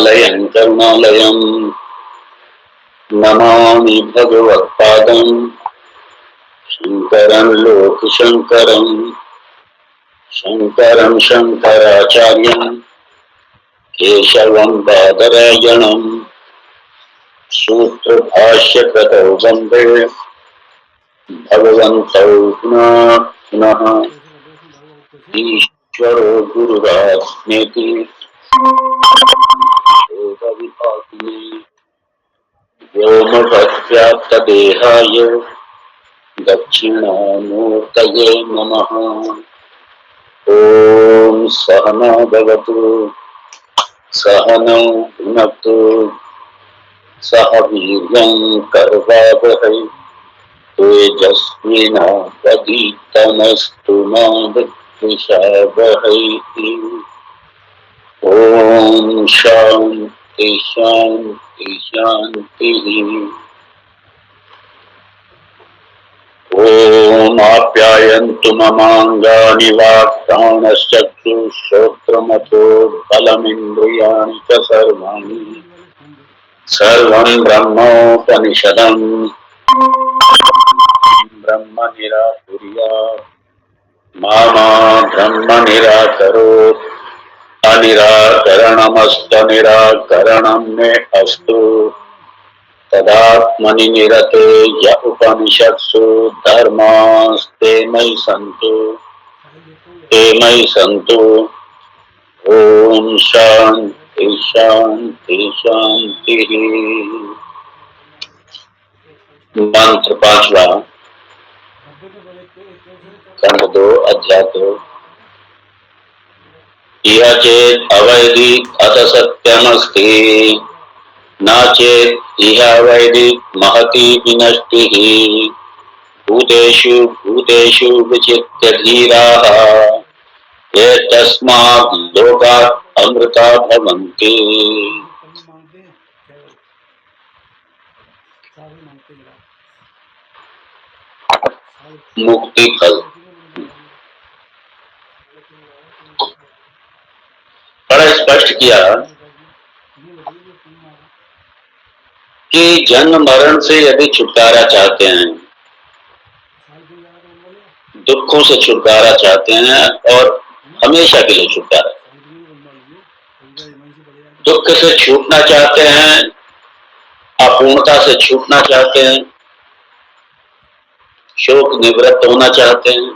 आलयं करुणालयं नमामि भगवत्पादं शंकरं लोकशंकरं शंकरं शंकराचार्यं केशवं बादरायणं सूत्रभाष्यकृतौ वन्दे भगवन्तौ पुनः पुनः ईश्वरो गुरुरात्मेति व्योमवद्व्याप्तदेहाय दक्षिणामूर्तये नमः। ॐ सहना भवतु सहनौ भुनक्तु सह वीर्यं कर्वावहै तेजस्विनावधीतमस्तु मा विद्विषावहै। ॐ शान्ति शान्ति शान्तिः। ॐ आप्यायन्तु ममाङ्गानि वाक्प्राणश्चक्षुश्रोत्रमथो बलमिन्द्रियाणि च सर्वाणि सर्वं ब्रह्मोपनिषदम् ब्रह्म निराकुर्यात् मा ब्रह्म निराकरोत् अनिराकरणमस्तनिराकरणं मे अस्तु तदात्मनि निरते य उपनिषत्सु धर्मास्ते मयि सन्तु। ॐ शान्ति शान्ति शान्तिः। मंत्र पांचवा, खंड 2, अध्याय 2। यह चेत अवैदिक अथ सत्यमस्ति न चेत इह वैदिक महती विनष्टिः भूतेषु भूतेषु विचित्य धीराः एतस्मात् लोकात् अमृता भवन्ति। मुक्ति फल बड़ा स्पष्ट किया कि जन्म मरण से यदि छुटकारा चाहते हैं, दुखों से छुटकारा चाहते हैं और हमेशा के लिए छुटकारा, दुख से छूटना चाहते हैं, अपूर्णता से छूटना चाहते हैं, शोक निवृत्त होना चाहते हैं,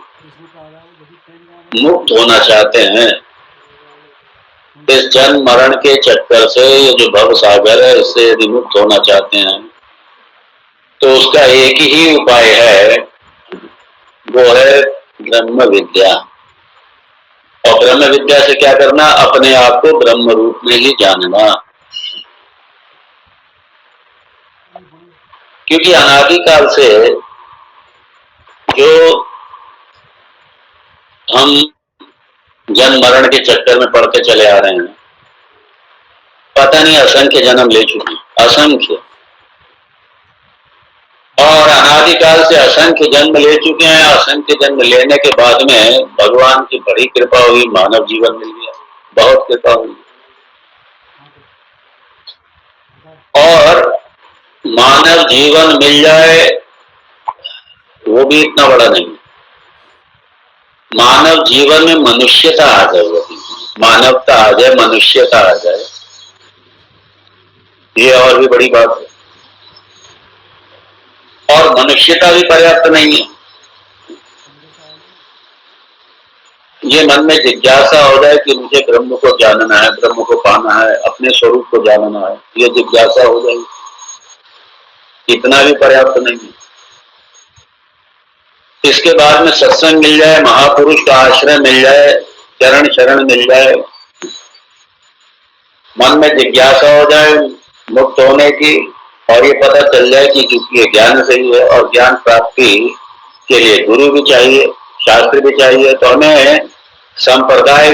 मुक्त होना चाहते हैं, इस जन्म मरण के चक्कर से ये जो भव सागर है इससे यदि मुक्त होना चाहते हैं तो उसका एक ही उपाय है, वो है ब्रह्म विद्या। और ब्रह्म विद्या से क्या करना? अपने आप को ब्रह्म रूप में ही जानना। क्योंकि अनादिकाल से जो हम जन्म मरण के चक्कर में पड़ते चले आ रहे हैं, पता नहीं असंख्य जन्म ले चुके हैं, असंख्य, और अनादिकाल से असंख्य जन्म ले चुके हैं। असंख्य जन्म लेने के बाद में भगवान की बड़ी कृपा हुई, मानव जीवन मिल गया, बहुत कृपा हुई। और मानव जीवन मिल जाए वो भी इतना बड़ा नहीं, मानव जीवन में मनुष्यता आ जाए, मानवता आ जाए, मनुष्यता आ जाए, ये और भी बड़ी बात है। और मनुष्यता भी पर्याप्त नहीं है, ये मन में जिज्ञासा हो जाए कि मुझे ब्रह्म को जानना है, ब्रह्म को पाना है, अपने स्वरूप को जानना है, ये जिज्ञासा हो जाए, इतना भी पर्याप्त नहीं है। इसके बाद में सत्संग मिल जाए, महापुरुष का आश्रय मिल जाए, चरण शरण मिल जाए, मन में जिज्ञासा हो जाए मुक्त होने की, और ये पता चल जाए कि चूंकि ये ज्ञान सही है और ज्ञान प्राप्ति के लिए गुरु भी चाहिए, शास्त्र भी चाहिए, तो हमें संप्रदाय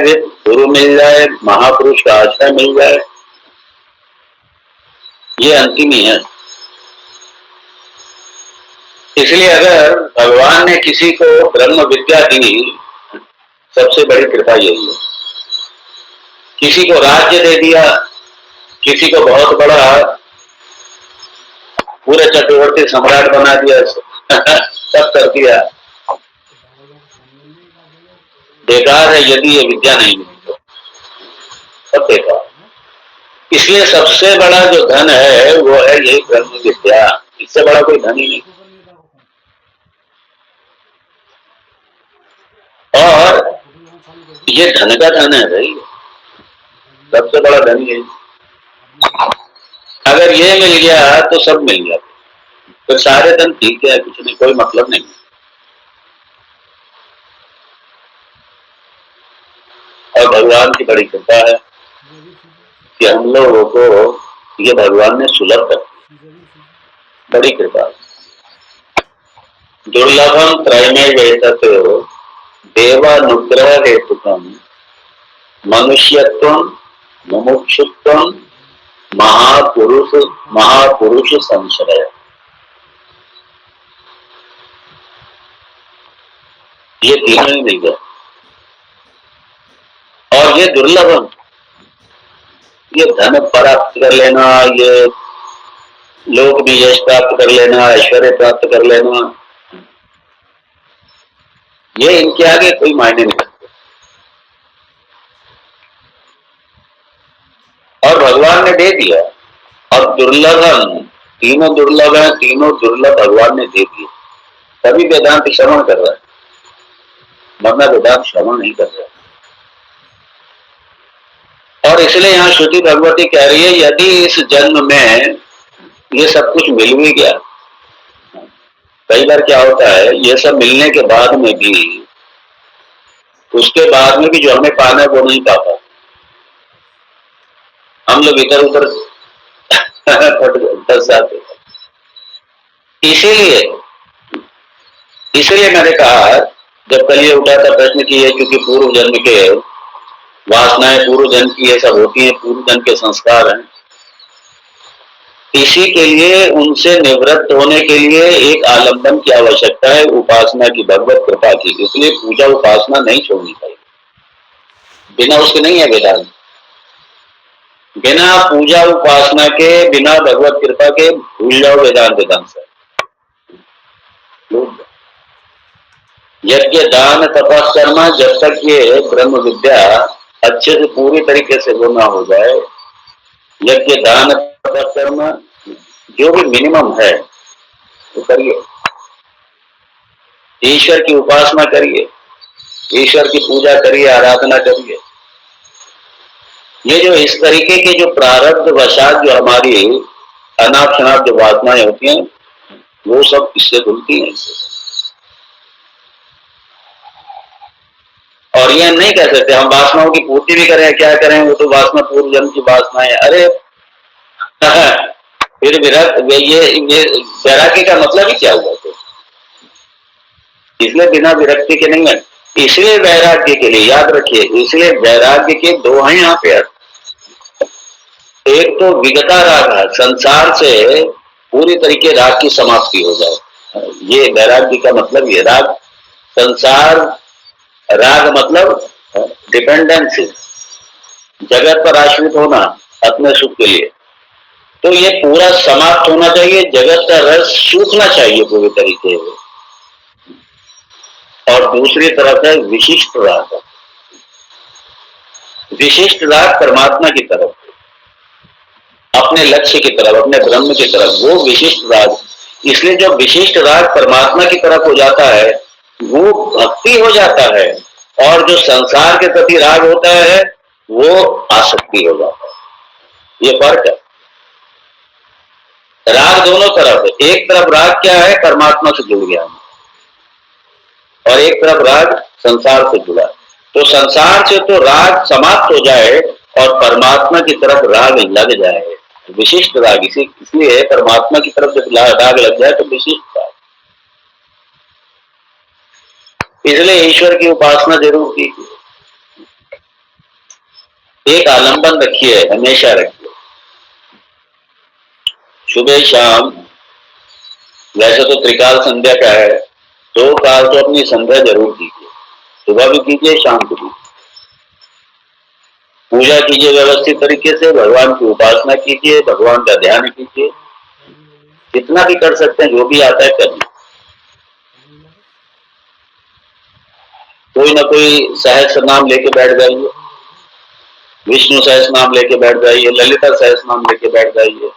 गुरु मिल जाए, महापुरुष का आश्रय मिल जाए, ये अंतिम ही है। इसलिए अगर भगवान ने किसी को ब्रह्म विद्या दी, सबसे बड़ी कृपा यही है। किसी को राज्य दे दिया, किसी को बहुत बड़ा पूरे चक्रवर्ती सम्राट बना दिया, सब कर दिया, बेकार है यदि ये विद्या नहीं मिली तो, सब बेकार। इसलिए सबसे बड़ा जो धन है वो है यही ब्रह्म विद्या, इससे बड़ा कोई धन ही नहीं। और ये धन का धन है भाई, सबसे बड़ा धन ये। अगर ये मिल गया तो सब मिल गया, तो सारे धन ठीक है, कुछ नहीं, कोई मतलब नहीं। और भगवान की बड़ी कृपा है कि हम लोगों को ये भगवान ने सुलभ कर, बड़ी कृपा। दुर्लभम त्रयमे वेतत देवानुग्रह हेतुकम मनुष्यत्वम मुमुक्षुत्वम महापुरुष संश्रय। ये तीनों ही नहीं है, और ये दुर्लभम, ये धन प्राप्त कर लेना, ये लोक भी यश प्राप्त कर लेना, ऐश्वर्य प्राप्त कर लेना, ये इनके आगे कोई मायने नहीं रखते। और भगवान ने दे दिया। और दुर्लभम, तीनों दुर्लभ है, तीनों दुर्लभ भगवान ने दे दिए, तभी वेदांत श्रवण कर रहा है, वरना वेदांत श्रवण नहीं कर रहा। और इसलिए यहाँ श्रुति भगवती कह रही है यदि इस जन्म में ये सब कुछ मिल भी गया, कई बार क्या होता है ये सब मिलने के बाद में भी, उसके बाद में भी जो हमें पाना है वो नहीं पाता, हम लोग इधर उधर फंस जाते। इसीलिए मैंने कहा जब कल ये उठा था प्रश्न की है, क्योंकि पूर्व जन्म के वासनाएं पूर्व जन्म की ये सब होती हैं, पूर्व जन्म के संस्कार हैं, इसी के लिए उनसे निवृत्त होने के लिए एक आलंबन की आवश्यकता है, उपासना की, भगवत कृपा की। इसलिए पूजा उपासना नहीं छोड़नी चाहिए, बिना उसके नहीं है वेदांत। बिना पूजा उपासना के, बिना भगवत कृपा के भूल जाओ वेदांत वेदांत से। यज्ञ दान तपस्कर्मा, जब तक ये ब्रह्म विद्या अच्छे से पूरी तरीके से वो ना हो जाए, यज्ञ दान तपस्कर्मा जो भी मिनिमम है वो करिए, ईश्वर की उपासना करिए, ईश्वर की पूजा करिए, आराधना करिए। ये जो इस तरीके के जो प्रारब्ध वशात जो हमारी अनाप शनाप जो वासनाएं होती हैं वो सब इससे धुलती हैं। और ये नहीं कह सकते हम वासनाओं की पूर्ति भी करें, क्या करें, वो तो वासना पूर्व जन्म की वासना है। अरे फिर विरक्त, ये वैराग्य का मतलब ही क्या हुआ? तो इसलिए बिना विरक्ति के नहीं है, इसलिए वैराग्य के लिए याद रखिए, इसलिए वैराग्य के दो हैं यहाँ पे। एक तो विगता राग है, संसार से पूरी तरीके राग की समाप्ति हो जाए, ये वैराग्य का मतलब। ये राग, संसार राग मतलब डिपेंडेंसी, जगत पर आश्रित होना अपने सुख के लिए, तो ये पूरा समाप्त होना चाहिए, जगत का रस सूखना चाहिए पूरी तरीके से। और दूसरी तरफ है विशिष्ट राग, विशिष्ट राग परमात्मा की तरफ, अपने लक्ष्य की तरफ, अपने ब्रह्म की तरफ, वो विशिष्ट राग। इसलिए जो विशिष्ट राग परमात्मा की तरफ हो जाता है वो भक्ति हो जाता है, और जो संसार के प्रति राग होता है वो आसक्ति हो जाता है। ये फर्क है, राग दोनों तरफ है। एक तरफ राग क्या है, परमात्मा से जुड़ गया, और एक तरफ राग संसार से जुड़ा। तो संसार से तो राग समाप्त हो जाए और परमात्मा की तरफ राग लग जाए, विशिष्ट राग। इसलिए परमात्मा की तरफ जब राग लग जाए तो विशिष्ट राग। इसलिए ईश्वर की उपासना जरूर कीजिए, एक आलंबन रखिए, हमेशा रखिए, सुबह शाम। वैसे तो त्रिकाल संध्या का है, 2 काल तो अपनी संध्या जरूर कीजिए, सुबह भी कीजिए, शाम को भी। पूजा कीजिए व्यवस्थित तरीके से, भगवान की उपासना कीजिए, भगवान का ध्यान कीजिए, जितना भी कर सकते हैं, जो भी आता है करिए। कोई ना कोई सहस्र नाम लेके बैठ जाइए, विष्णु सहस्र नाम लेके बैठ जाइए, ललिता सहस्र नाम लेके बैठ जाइए,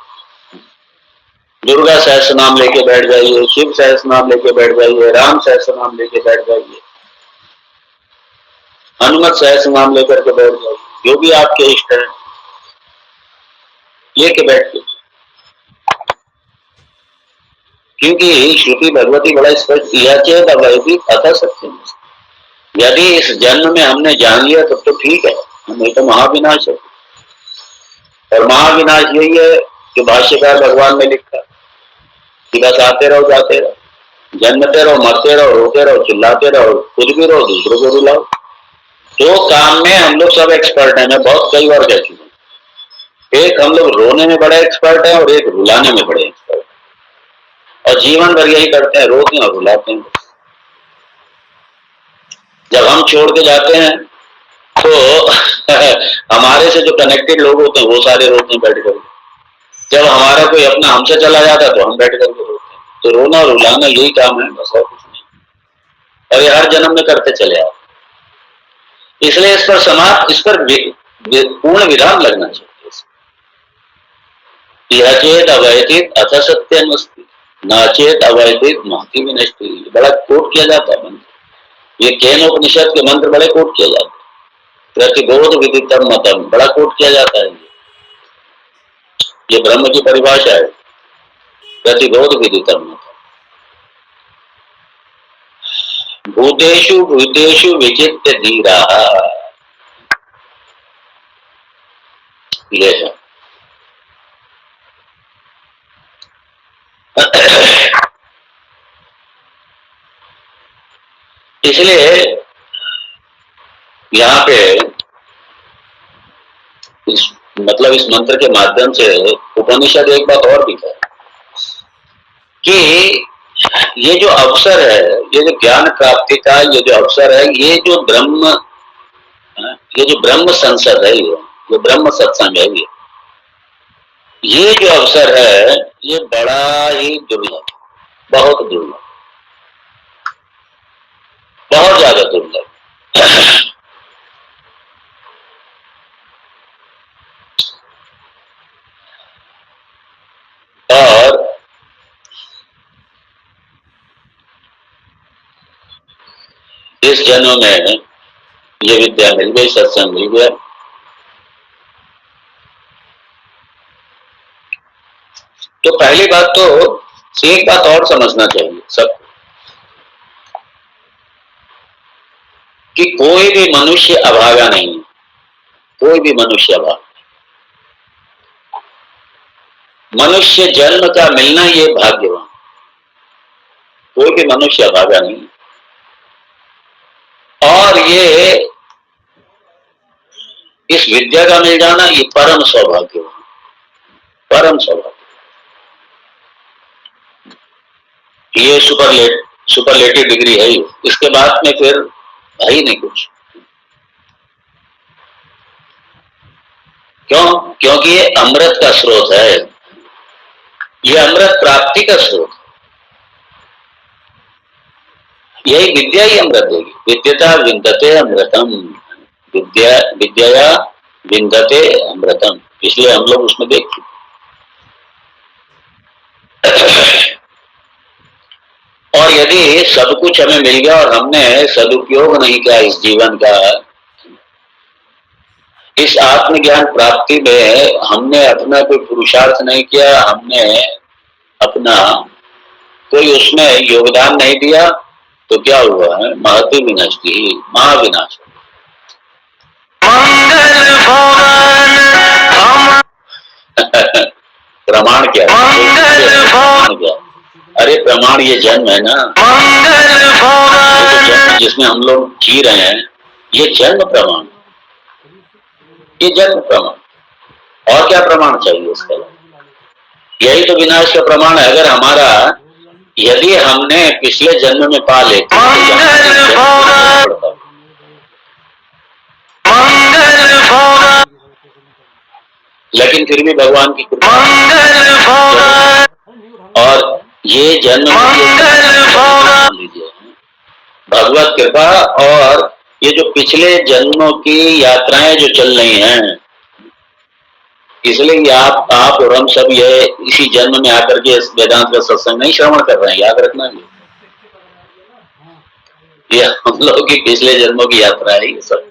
दुर्गा सहस्र नाम लेके बैठ जाइए, शिव सहस्र नाम लेके बैठ जाइए, राम सहस्र नाम लेके बैठ जाइए, हनुमत सहस्र नाम लेकर के बैठ जाइए, जो भी आपके इष्ट है लेके बैठिए। क्योंकि श्रुति भगवती बड़ा स्पष्ट किया चेत अवैधि अतः सत्यम। यदि इस जन्म में हमने जान लिया तब तो ठीक है, नहीं तो महाविनाश है। और महाविनाश यही है जो भाष्यकार भगवान ने लिखा कि बस आते रहो जाते रहो, जन्मते रहो, मरते रहो, रोते रहो, चिल्लाते रहो, खुद भी रहो, दूसरों को रुलाओ। दो काम में हम लोग सब एक्सपर्ट हैं। मैं बहुत कई बार कह चुका हूं, एक हम लोग रोने में बड़े एक्सपर्ट हैं और एक रुलाने में बड़े एक्सपर्ट हैं, और जीवन भर यही करते हैं, रोते हैं और रुलाते हैं। जब हम छोड़ के जाते हैं तो हमारे से जो कनेक्टेड लोग होते हैं वो सारे रोते हैं बैठ कर। जब हमारा कोई अपना हमसे चला जाता है तो हम बैठ करके रोते हैं। तो रोना और रुलाना यही काम है, बस और कुछ नहीं। और ये हर जन्म में करते चले आओ। इसलिए इस पर समाप्त, इस पर पूर्ण विधान लगना चाहिए। यह चेत अवैधित अथ सत्यमस्ति, न चेत अवैधित महति विनष्टि। बड़ा कोट किया जाता है मंत्र, ये केनोपनिषद के मंत्र बड़े कोट किए जाते हैं। प्रतिबोध विदितम मतम बड़ा कोट किया जाता है। ये ब्रह्म की परिभाषा है, प्रतिबोध विदितम मतम। भूतेषु भूतेषु विचित्य धीरा, ये है। इसलिए यहाँ पे इस मंत्र के माध्यम से उपनिषद एक बात और भी है कि ये जो अवसर है, ये जो ज्ञान प्राप्ति का ये जो अवसर है, ये जो ब्रह्म संसद है, ये ब्रह्म सत्संग है, ये जो अवसर है ये बड़ा ही दुर्लभ, बहुत दुर्लभ, बहुत ज्यादा दुर्लभ। और इस जन्म में ये विद्या मिल गई, सत्संग मिल गया, तो पहली बात तो एक बात और समझना चाहिए सब, कि कोई भी मनुष्य अभागा नहीं है, कोई भी मनुष्य अभागा। मनुष्य जन्म का मिलना ये भाग्यवान, कोई भी मनुष्य अभागा नहीं। और ये इस विद्या का मिल जाना ये परम सौभाग्यवान, परम सौभाग्य। ये सुपरलेटिव डिग्री है, इसके बाद में फिर है ही नहीं कुछ। क्यों? क्योंकि ये अमृत का स्रोत है, ये अमृत प्राप्ति का स्रोत है। यही विद्या ही अमृत देगी। विद्यता विन्दते अमृतम, विद्या विन्दते अमृतम, इसलिए हम लोग उसमें देखते। और यदि सब कुछ हमें मिल गया और हमने सदुपयोग नहीं किया इस जीवन का, इस आत्मज्ञान प्राप्ति में हमने अपना कोई पुरुषार्थ नहीं किया, हमने अपना कोई उसमें योगदान नहीं दिया, तो क्या हुआ है? महति विनष्टि, महाविनाश। प्रमाण क्या? प्रमाण क्या? अरे प्रमाण ये जन्म है ना, तो जन्म जिसमें हम लोग जी रहे हैं ये जन्म प्रमाण, ये जन्म प्रमाण। और क्या प्रमाण चाहिए इसका? यही तो विनाश का प्रमाण है। अगर हमारा, यदि हमने पिछले जन्म में पा लेते तो लेकिन फिर भी भगवान की कृपा। और ये जन्म लीजिए भगवत कृपा, और ये जो पिछले जन्मों की यात्राएं जो चल रही हैं, इसलिए आप और हम सब ये इसी जन्म में आकर के वेदांत का सत्संग नहीं श्रवण कर रहे हैं, याद रखना। ये हम लोग की पिछले जन्मों की यात्रा है ये सब,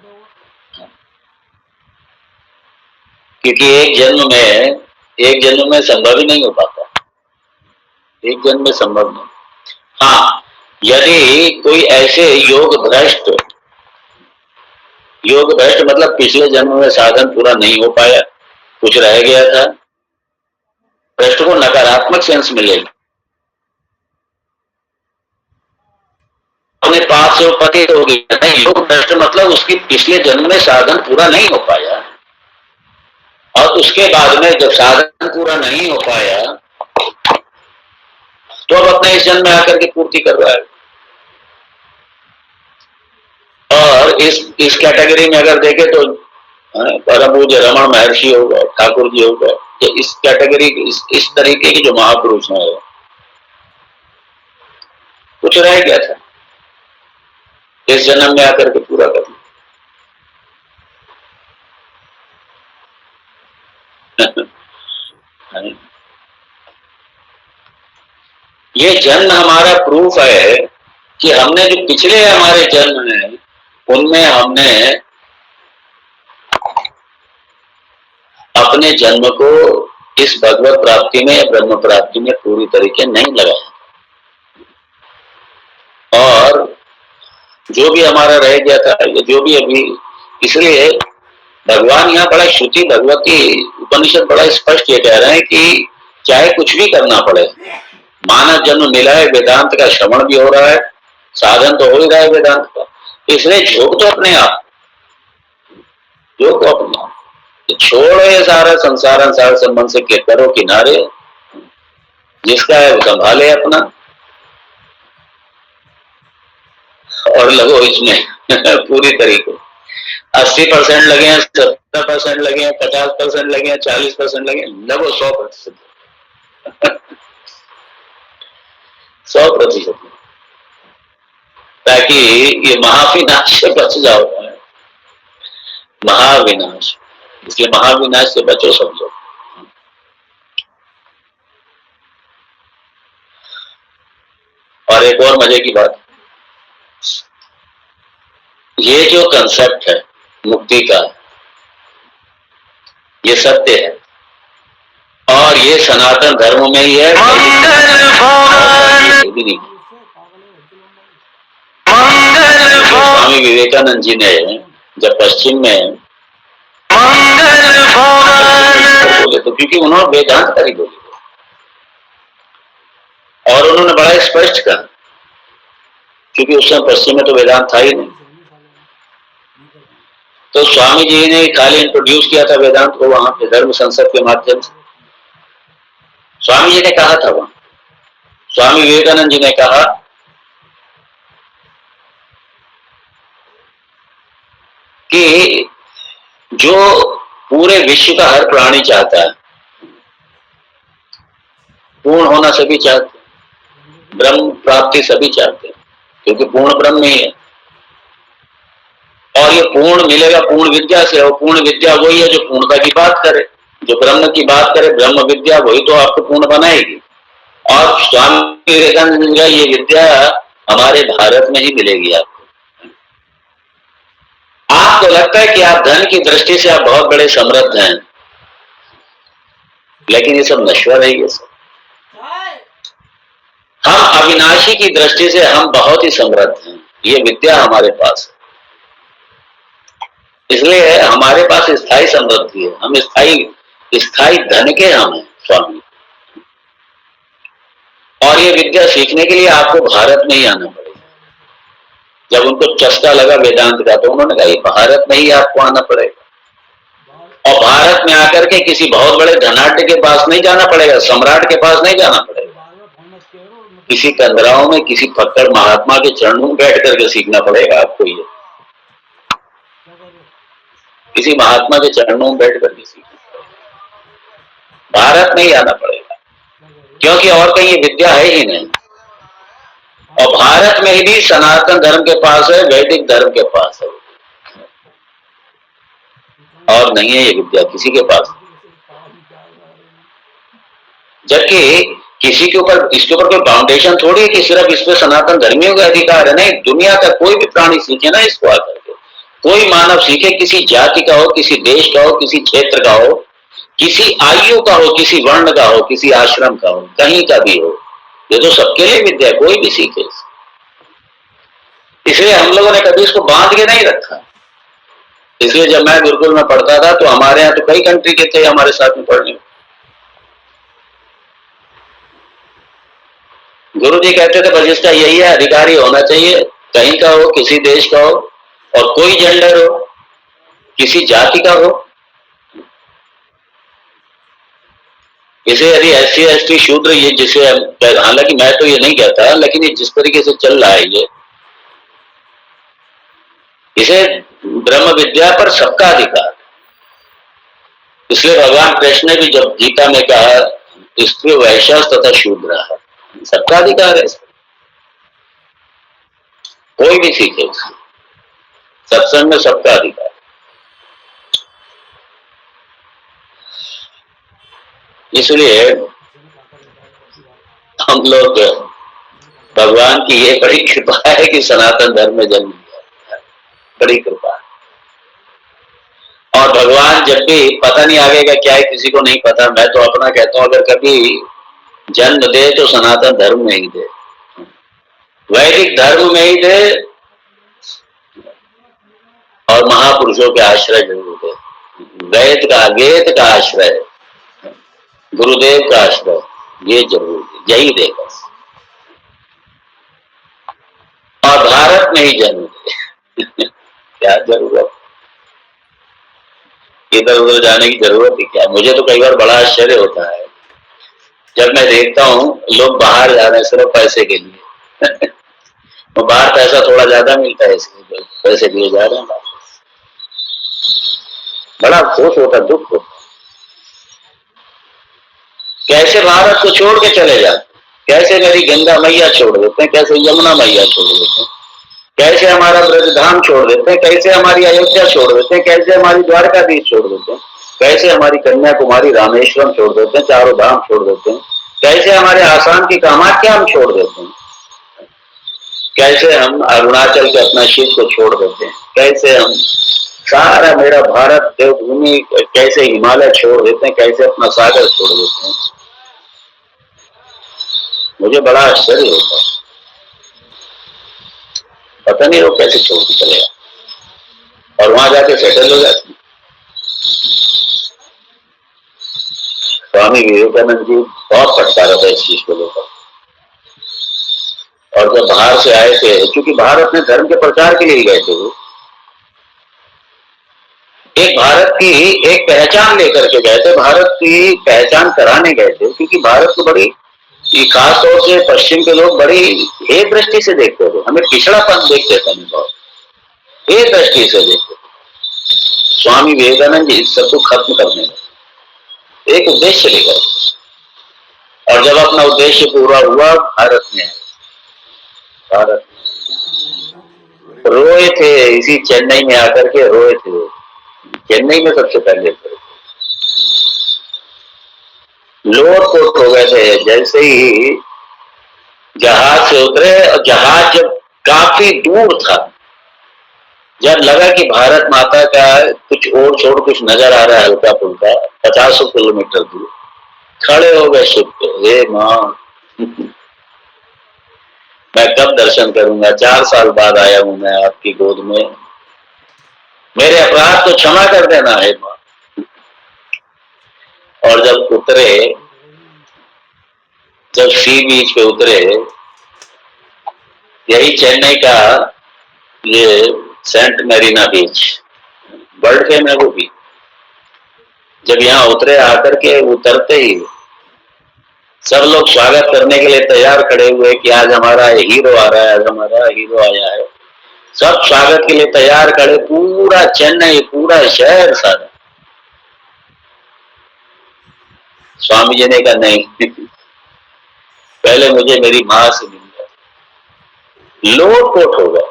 क्योंकि एक जन्म में संभव ही नहीं हो पाता, एक जन्म में संभव नहीं। हाँ, यदि कोई ऐसे योग भ्रष्ट मतलब पिछले जन्म में साधन पूरा नहीं हो पाया, कुछ रह गया था, भ्रष्ट को नकारात्मक सेंस मिलेगी, अपने पाप से वो पतित हो गया। नहीं, योग भ्रष्ट मतलब उसकी पिछले जन्म में साधन पूरा नहीं हो पाया, और उसके बाद में जब साधन पूरा नहीं हो पाया तो अब अपने इस जन्म में आकर के पूर्ति कर रहा है। और इस कैटेगरी में अगर देखें तो परम पूज्य रमण महर्षि हो गए, ठाकुर जी हो गए, ये इस कैटेगरी इस तरीके के जो महापुरुष हैं, कुछ रह गया था इस जन्म में आकर के पूरा करना। ये जन्म हमारा प्रूफ है कि हमने जो पिछले हमारे जन्म हैं उनमें हमने अपने जन्म को इस भगवत प्राप्ति में या ब्रह्म प्राप्ति में पूरी तरीके नहीं लगाया, और जो भी हमारा रह गया था, जो भी अभी, इसलिए भगवान यहाँ बड़ा श्रुति भगवती उपनिषद बड़ा स्पष्ट ये कह रहे हैं कि चाहे कुछ भी करना पड़े, मानव जन्म मिला है, वेदांत का श्रवण भी हो रहा है, साधन तो हो ही रहा है वेदांत का, इसलिए झोंक तो अपने आप, झोंक तो अपने आप, छोड़ो ये सारा संसार संबंध से करो किनारे, जिसका है वो संभाले अपना, और लगो इसमें पूरी तरीके। 80% लगे हैं, 70% लगे हैं, 50% लगे हैं, 40% लगे, लगो 100%, 100%, ताकि ये महाविनाश से बच जाओ, महाविनाश, इसलिए महाविनाश से बचो सब लोग। और एक और मजे की बात, ये जो कंसेप्ट है मुक्ति का, ये सत्य है, और ये सनातन धर्म में ही है, भी नहीं। स्वामी विवेकानंद जी ने जब पश्चिम में बोले तो, क्योंकि उन्होंने वेदांत का ही बोले, और उन्होंने बड़ा स्पष्ट कहा, क्योंकि उस समय पश्चिम में तो वेदांत था ही नहीं, तो स्वामी जी ने खाली इंट्रोड्यूस किया था वेदांत को वहां पे धर्म संसद के माध्यम से। स्वामी जी ने कहा था, वहां स्वामी विवेकानंद जी ने कहा कि जो पूरे विश्व का हर प्राणी चाहता है, पूर्ण होना सभी चाहते हैं, ब्रह्म प्राप्ति सभी चाहते हैं, क्योंकि पूर्ण ब्रह्म ही है, और ये पूर्ण मिलेगा पूर्ण विद्या से, और पूर्ण विद्या वही है जो पूर्णता की बात करे, जो ब्रह्म की बात करे, ब्रह्म विद्या वही तो आपको पूर्ण बनाएगी। और स्वामी विवेकानंद का ये विद्या हमारे भारत में ही मिलेगी आपको। आपको लगता है कि आप धन की दृष्टि से आप बहुत बड़े समृद्ध हैं, लेकिन ये सब नश्वर है, ये सब। हम अविनाशी की दृष्टि से हम बहुत ही समृद्ध हैं, ये विद्या हमारे पास है, इसलिए हमारे पास स्थायी समृद्धि है, हम स्थायी धन के हम हैं स्वामी। और ये विद्या सीखने के लिए आपको भारत में ही आना पड़ेगा। जब उनको चस्का लगा वेदांत का, तो उन्होंने कहा ये भारत में ही आपको आना पड़ेगा, और भारत में आकर के किसी बहुत बड़े धनाढ्य के पास नहीं जाना पड़ेगा, सम्राट के पास नहीं जाना पड़ेगा, किसी कंदराओं में किसी फक्कड़ महात्मा के चरणों में बैठ करके सीखना पड़ेगा आपको, ये किसी महात्मा के चरणों में बैठ करके सीखना। भारत में ही आना पड़ेगा, क्योंकि और कहीं ये विद्या है ही नहीं। और भारत में ही भी सनातन धर्म के पास है, वैदिक धर्म के पास है, और नहीं है ये विद्या किसी के पास। जबकि किसी के ऊपर, इसके ऊपर कोई फाउंडेशन थोड़ी है कि सिर्फ इस पे सनातन धर्मियों का अधिकार है। नहीं, दुनिया का कोई भी प्राणी सीखे ना इसको आकर के, कोई मानव सीखे, किसी जाति का हो, किसी देश का हो, किसी क्षेत्र का हो, किसी आयु का हो, किसी वर्ण का हो, किसी आश्रम का हो, कहीं का भी हो, ये तो सबके लिए विद्या, कोई भी सीखे। इसलिए हम लोगों ने कभी इसको बांध के नहीं रखा। इसलिए जब मैं गुरुकुल में पढ़ता था तो हमारे यहाँ तो कई कंट्री के थे हमारे साथ में पढ़ने। गुरु जी कहते थे बस इसका यही है, अधिकारी होना चाहिए, कहीं का हो, किसी देश का हो, और कोई जेंडर हो, किसी जाति का हो। इसे यदि SC ST शूद्र, ये जिसे, हालांकि मैं तो ये नहीं कहता, लेकिन ये जिस तरीके से चल रहा है ये, इसे ब्रह्म विद्या पर सबका अधिकार। इसलिए भगवान कृष्ण ने भी जब गीता में कहा स्त्री वैश्य तथा शूद्र, सबका अधिकार है, कोई भी सीखे, सत्संग में सबका अधिकार। इसलिए हम लोग, भगवान की ये बड़ी कृपा है कि सनातन धर्म में जन्म लिया, बड़ी कृपा। और भगवान जब भी, पता नहीं आगे का क्या है किसी को नहीं पता, मैं तो अपना कहता हूं, अगर कभी जन्म दे तो सनातन धर्म में ही दे, वैदिक धर्म में ही दे, और महापुरुषों के आश्रय जरूर दे। वेद का आश्रय, गुरुदेव का आश्रय, ये जरूर दे, यही दे बस। और भारत में ही जन्म दे क्या जरूरत, इधर उधर जाने की जरूरत ही क्या। मुझे तो कई बार बड़ा आश्चर्य होता है जब मैं देखता हूँ लोग बाहर जा रहे हैं सिर्फ पैसे के लिए तो बाहर पैसा थोड़ा ज्यादा मिलता है, इसलिए पैसे लिए जा रहे हैं। बड़ा अफसोस होता, दुख होता, कैसे भारत को छोड़ के चले जाते, कैसे मेरी गंगा मैया छोड़ देते हैं, कैसे यमुना मैया छोड़ देते हैं, कैसे हमारा ब्रजधाम छोड़ देते हैं, कैसे हमारी अयोध्या छोड़ देते हैं, कैसे हमारी द्वारकाधीश छोड़ देते हैं, कैसे हमारी कन्याकुमारी रामेश्वरम छोड़ देते हैं, चारों धाम छोड़ देते हैं, कैसे हमारे आसाम की कामाख्या हम छोड़ देते हैं, कैसे हम अरुणाचल के अपना शिव को छोड़ देते हैं, कैसे हम सारा मेरा भारत देवभूमि, कैसे हिमालय छोड़ देते हैं, कैसे अपना सागर छोड़ देते हैं। मुझे बड़ा आश्चर्य होता है, पता नहीं वो कैसे छोड़ के चलेगा और वहां जाके सेटल हो जाते। स्वामी विवेकानंद जी बहुत फटकारा था इस चीज को लेकर, और जब बाहर से आए थे, क्योंकि बाहर अपने धर्म के प्रचार के लिए ही गए थे, वो एक भारत की एक पहचान लेकर के गए थे, भारत की पहचान कराने गए थे, क्योंकि भारत को बड़ी, खास तौर से पश्चिम के लोग बड़ी हे दृष्टि से देखते थे, हमें पिछड़ापन देखते थे, बहुत हे दृष्टि से देखते थे। स्वामी विवेकानंद जी इस सबको खत्म करने लगे, एक उद्देश्य लेकर, और जब अपना उद्देश्य पूरा हुआ, भारत रोए थे, इसी चेन्नई में आकर के रोए थे, चेन्नई में सबसे पहले लोट पोट हो गए थे। जैसे ही जहाज से उतरे, और जहाज जब काफी दूर था, जब लगा कि भारत माता का कुछ और छोड़ कुछ नजर आ रहा है हल्का फुल्का 50 किलोमीटर दूर, खड़े हो गए शिप पे, हे माँ मैं कब दर्शन करूंगा, 4 साल बाद आया हूं मैं आपकी गोद में, मेरे अपराध को क्षमा कर देना है माँ। और जब उतरे, जब सी बीच पे उतरे, यही चेन्नई का ये सेंट मेरीना बीच, वर्ल्ड फेम है वो भी, जब यहाँ उतरे, आकर के उतरते ही सब लोग स्वागत करने के लिए तैयार खड़े हुए कि आज हमारा हीरो आ रहा है, आज हमारा हीरो आया है, सब स्वागत के लिए तैयार खड़े, पूरा चेन्नई, पूरा शहर सारा। स्वामी जी ने कहा नहीं, पहले मुझे मेरी माँ से मिलना। लोट पोट हो गए,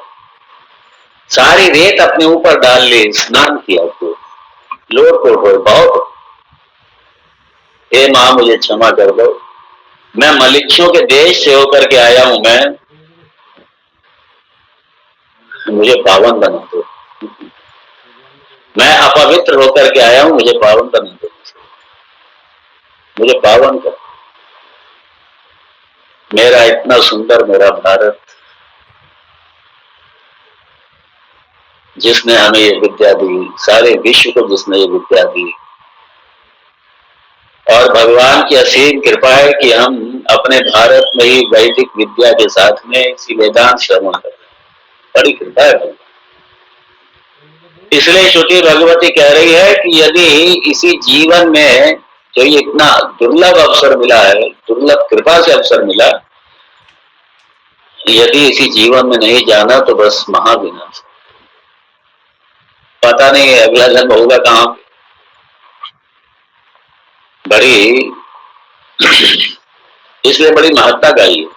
सारी रेत अपने ऊपर डाल ली, स्नान किया तो लोट पोट हो बहुत। हे माँ मुझे क्षमा कर दो, मैं मलिक्षों के देश से होकर के आया हूं, मैं मुझे पावन बना दो, मैं अपवित्र होकर के आया हूं, मुझे पावन बना दो, मुझे पावन कर। मेरा इतना सुंदर मेरा भारत, जिसने हमें ये विद्या दी, सारे विश्व को जिसने ये विद्या दी, और भगवान की असीम कृपा है कि हम अपने भारत में ही वैदिक विद्या के साथ में इसी वेदांत श्रवण कर रहे हैं, बड़ी कृपा है। इसलिए श्रुति भगवती कह रही है कि यदि इसी जीवन में जो ये इतना दुर्लभ अवसर मिला है, दुर्लभ कृपा से अवसर मिला, यदि इसी जीवन में नहीं जाना तो बस महाविनाश, पता नहीं अगला जन्म होगा कहां। बड़ी इसलिए बड़ी महत्ता गाई है।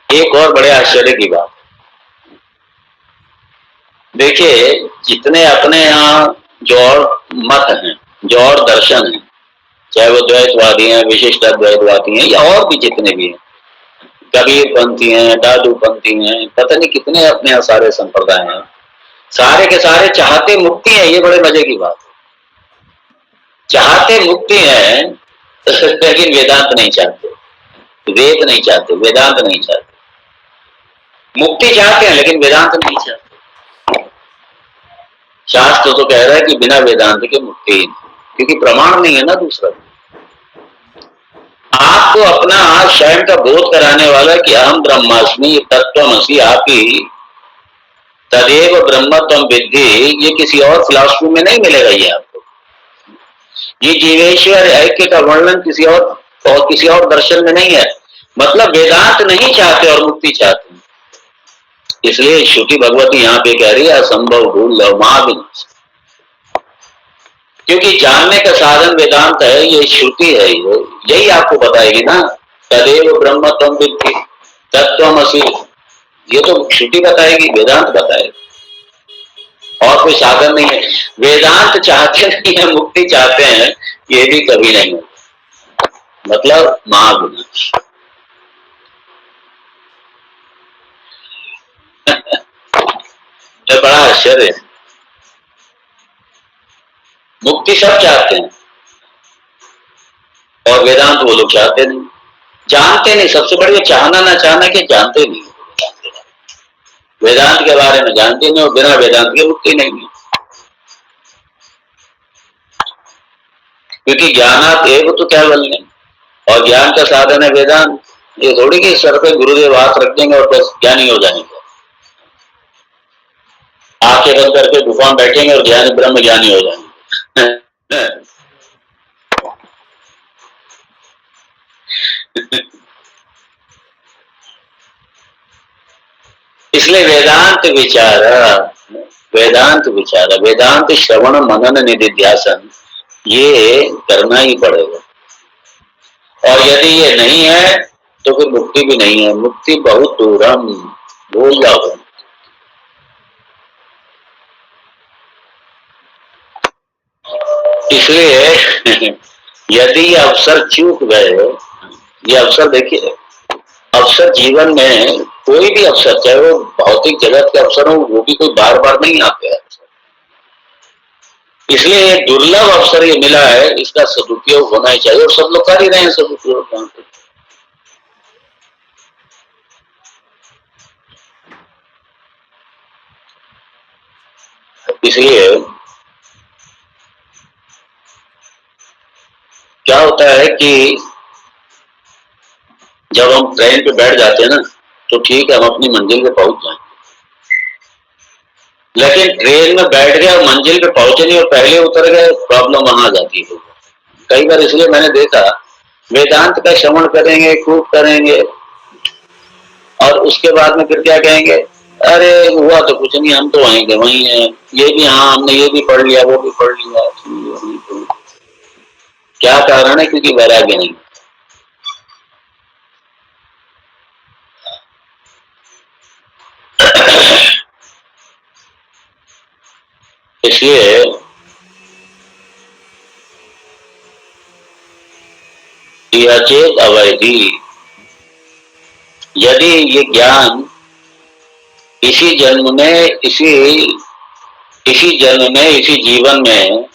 एक और बड़े आश्चर्य की बात, देखिए जितने अपने यहाँ जो और मत हैं, जो और दर्शन हैं, चाहे वो द्वैतवादी हैं, विशिष्ट अद्वैतवादी हैं, या और भी जितने भी हैं, कबीर पंथी हैं, दादू पंथी हैं, पता नहीं कितने अपने यहाँ सारे संप्रदाय हैं, सारे के सारे चाहते मुक्ति है। ये बड़े मजे की बात है, चाहते मुक्ति है लेकिन वेदांत नहीं चाहते, वेद नहीं चाहते, वेदांत नहीं चाहते। मुक्ति चाहते हैं लेकिन वेदांत नहीं चाहते। शास्त्र तो कह रहा है कि बिना वेदांत के मुक्ति ही नहीं, क्योंकि प्रमाण नहीं है ना दूसरा। आपको अपना स्वयं का बोध कराने वाला कि अहम ब्रह्मास्मि तत्त्वमसि, आप ही तदेव ब्रह्म त्वं विद्धि, ये किसी और फिलॉसफी में नहीं मिलेगा। ये आपको ये जीवेश्वर ऐक्य का वर्णन किसी और दर्शन में नहीं है। मतलब वेदांत नहीं चाहते और मुक्ति चाहते हैं। इसलिए श्रुति भगवती यहाँ पे कह रही है असंभव भूल महाविनाश, क्योंकि जानने का साधन वेदांत है, ये श्रुति है, यही आपको बताएगी ना। तदेव ब्रह्म त्वं विद्धि तत्त्वमसि, ये तो श्रुति बताएगी, वेदांत बताएगा, और कोई साधन नहीं है। वेदांत चाहते नहीं है, मुक्ति चाहते हैं, ये भी कभी नहीं है। मतलब महाविनाश। ये बड़ा आश्चर्य है। मुक्ति सब चाहते हैं और वेदांत वो लोग चाहते नहीं, जानते नहीं। सबसे बड़ी चाहना ना चाहना कि जानते नहीं, वेदांत के बारे में जानते नहीं, और बिना वेदांत के मुक्ति नहीं है। क्योंकि ज्ञानात एव तो कैवल्यम, और ज्ञान का साधन है वेदांत। ये थोड़ी कि सर पे गुरुदेव हाथ रख देंगे और बस ज्ञानी हो जाएंगे, आंखें बंद करके गुफा में बैठेंगे और ज्ञानी ब्रह्म ज्ञानी हो जाएंगे। इसलिए वेदांत विचारा, वेदांत विचारा, वेदांत श्रवण मनन निधिध्यासन, ये करना ही पड़ेगा। और यदि ये नहीं है तो फिर मुक्ति भी नहीं है। मुक्ति बहुत दूर, हम भूल जाओ। इसलिए यदि अवसर चूक गए, ये अवसर देखिए, अवसर जीवन में कोई भी अवसर, चाहे वो भौतिक जगत के अवसर हो, वो भी कोई बार बार नहीं आते हैं। इसलिए ये दुर्लभ अवसर ये मिला है, इसका सदुपयोग होना ही चाहिए, और सब लोग कर ही रहे हैं सदुपयोग। इसलिए क्या होता है कि जब हम ट्रेन पे बैठ जाते हैं ना, तो ठीक है हम अपनी मंजिल पे पहुंच जाए, लेकिन ट्रेन में बैठ गए और मंजिल पे पहुंचे नहीं और पहले उतर गए, प्रॉब्लम वहां आ जाती है कई बार। इसलिए मैंने देखा, वेदांत का श्रवण करेंगे, खूब करेंगे, और उसके बाद में फिर क्या कहेंगे, अरे हुआ तो कुछ नहीं, हम तो वहीं के वहीं हैं, ये भी हाँ हमने ये भी पढ़ लिया वो भी पढ़ लिया, क्या कारण है? क्योंकि वैराग्य नहीं। इसलिए चेत अवैधि, यदि ये ज्ञान इसी जन्म में इसी जन्म में इसी जीवन में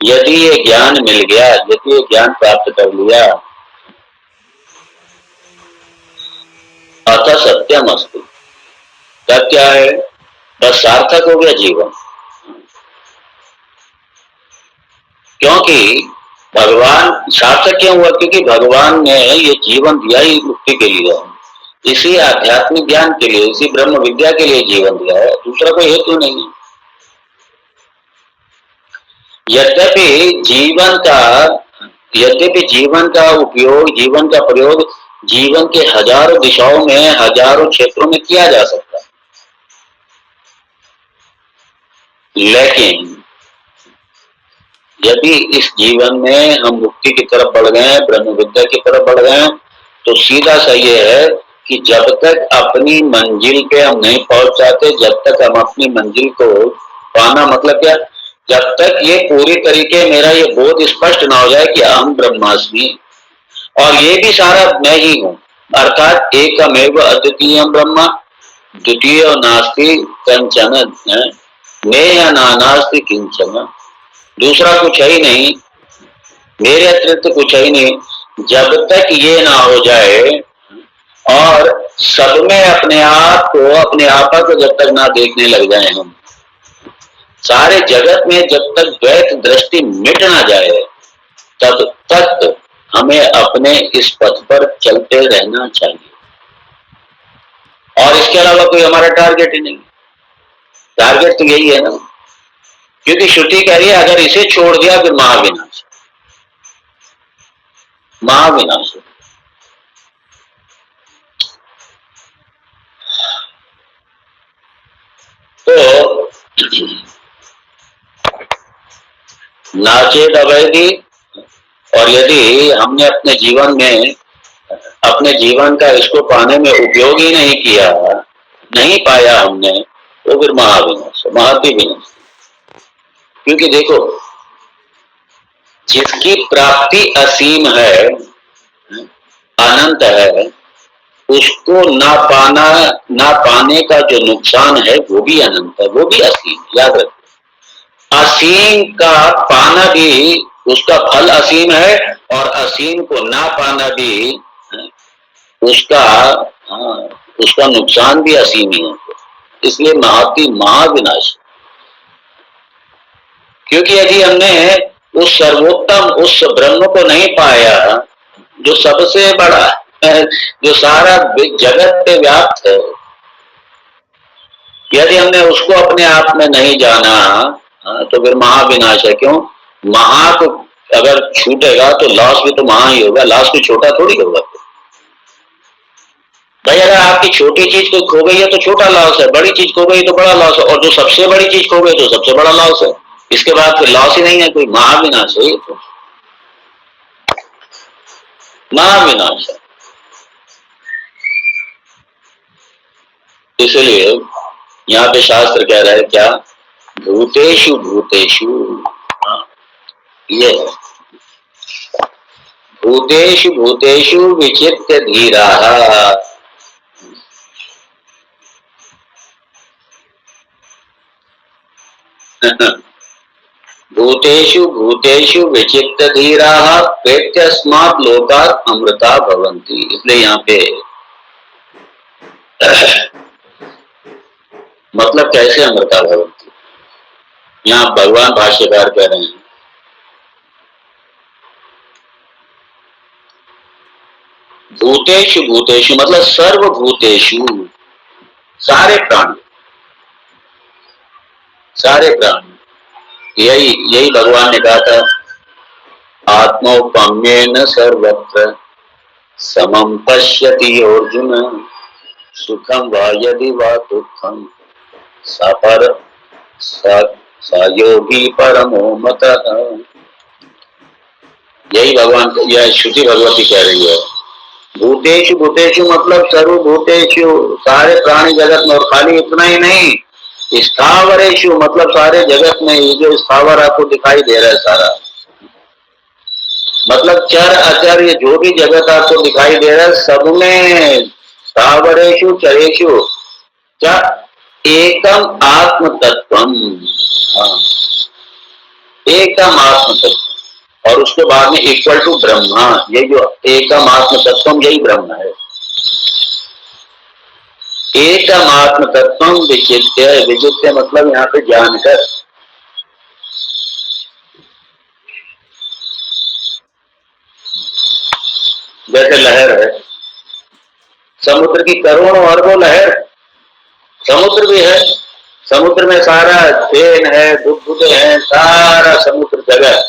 यदि ये ज्ञान मिल गया, यदि ये ज्ञान प्राप्त कर लिया, अतः सत्यम अस्तु, तब क्या है? बस सार्थक हो गया जीवन। क्योंकि भगवान सार्थक क्यों हुआ? क्योंकि भगवान ने ये जीवन दिया ही मुक्ति के लिए, इसी आध्यात्मिक ज्ञान के लिए, इसी ब्रह्म विद्या के लिए जीवन दिया है, दूसरा कोई हेतु नहीं है। यद्यपि जीवन का उपयोग, जीवन का प्रयोग जीवन के हजारों दिशाओं में, हजारों क्षेत्रों में किया जा सकता है, लेकिन यदि इस जीवन में हम मुक्ति की तरफ बढ़ गए, ब्रह्म विद्या की तरफ बढ़ गए, तो सीधा सा ये है कि जब तक अपनी मंजिल पे हम नहीं पहुंच जाते, जब तक हम अपनी मंजिल को पाना मतलब क्या, जब तक ये पूरी तरीके मेरा ये बोध स्पष्ट ना हो जाए कि अहम ब्रह्मास्मि और ये भी सारा मैं ही हूँ, अर्थात एकमेव अद्वितीय ब्रह्म, द्वितीय नास्ति कंचन, मैं नानास्ति किंचन, दूसरा कुछ है ही नहीं, मेरे अतिरिक्त कुछ है ही नहीं। जब तक ये ना हो जाए और सब में अपने आप को, अपने आपा को जब तक ना देखने लग जाए हम, सारे जगत में जब तक द्वैत दृष्टि मिट ना जाए, तब तक हमें अपने इस पथ पर चलते रहना चाहिए, और इसके अलावा कोई हमारा टारगेट ही नहीं। टारगेट तो यही है ना, क्योंकि श्रुति कह रही है अगर इसे छोड़ दिया फिर महाविनाश, महाविनाश। तो नाचेत अवैधि, और यदि हमने अपने जीवन में, अपने जीवन का इसको पाने में उपयोग ही नहीं किया, नहीं पाया हमने, तो फिर महाविनाश, महाति विनाश। क्योंकि देखो, जिसकी प्राप्ति असीम है, अनंत है, उसको ना पाना, ना पाने का जो नुकसान है वो भी अनंत है, वो भी असीम, याद रखो। असीम का पाना भी, उसका फल असीम है, और असीम को ना पाना भी उसका, उसका नुकसान भी असीम ही है। इसलिए महाति महाविनाश, क्योंकि यदि हमने उस सर्वोत्तम, उस ब्रह्म को नहीं पाया जो सबसे बड़ा है, जो सारा जगत पे व्याप्त है, यदि हमने उसको अपने आप में नहीं जाना, तो फिर महाविनाश है। क्यों? महा को अगर छूटेगा तो लॉस भी तो महा ही होगा, लॉस भी छोटा थोड़ी होगा। भाई अगर आपकी छोटी चीज को खो गई है तो छोटा लॉस है, बड़ी चीज खो गई तो बड़ा लॉस है, और जो सबसे बड़ी चीज खो गई तो सबसे बड़ा लॉस है। इसके बाद फिर लॉस ही नहीं है, कोई महाविनाश है, तो महाविनाश है। इसलिए यहाँ पे शास्त्र कह रहा है क्या? भूतेषु भूतेषु, ये भूतेषु भूतेषु विचित्य धीराः, भूतेषु भूतेषु विचित्त धीराः प्रेत्यस्मात् लोकात् अमृता भवन्ति। इसलिए यहाँ पे मतलब कैसे अमृता भवन्ति, यहाँ भगवान भाष्यकार कह रहे हैं भूतेषु भूतेषु मतलब सर्वभूतेषु, सारे प्राणी, सारे प्राणी। यही भगवान ने कहा था, आत्मौपम्येन सर्वत्र समं पश्यति अर्जुन। सुखम वा यदि वा दुखम सपर स योगी परमो मतः। यही भगवान, यह श्रुति भगवती कह रही है। भूतेषु भूतेषु मतलब सर्वभूतेषु, सारे प्राणी जगत में। और खाली इतना ही नहीं, स्थावरेषु मतलब सारे जगत में। ये जो स्थावर आपको दिखाई दे रहा है सारा, मतलब चर अचर, ये जो भी जगत आपको दिखाई दे रहा है सब में स्थावरेषु चरेषु क्या एकम आत्म तत्वम। हाँ, एकम आत्म तत्व। और उसके बाद में इक्वल टू ब्रह्मा। ये जो एकम आत्म तत्वम, यही ब्रह्म है। एकम आत्म तत्वम विचित्य, विचित्य मतलब यहाँ पे जानकर। जैसे लहर है, समुद्र की करोड़ों अरबों लहर, समुद्र भी है। समुद्र में सारा फेन है, बुदबुदे हैं, सारा समुद्र जगह।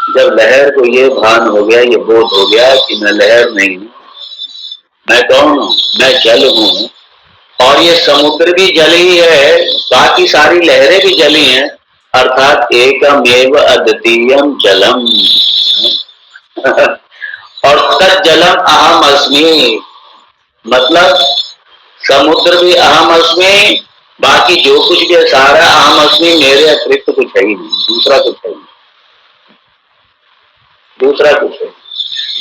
जब लहर को ये भान हो गया, ये बोध हो गया कि मैं लहर नहीं हूं, मैं कौन हूं, मैं जल हूं, और ये समुद्र भी जल ही है, बाकी सारी लहरें भी जली हैं, अर्थात एकमेव अद्वितीयम जलम। और तज्जलम अहम अस्मि, मतलब समुद्र भी अहम अस्मि, बाकी जो कुछ भी है सारा अहम अस्मि, मेरे अतिरिक्त कुछ है ही नहीं, दूसरा कुछ है ही नहीं, दूसरा कुछ है।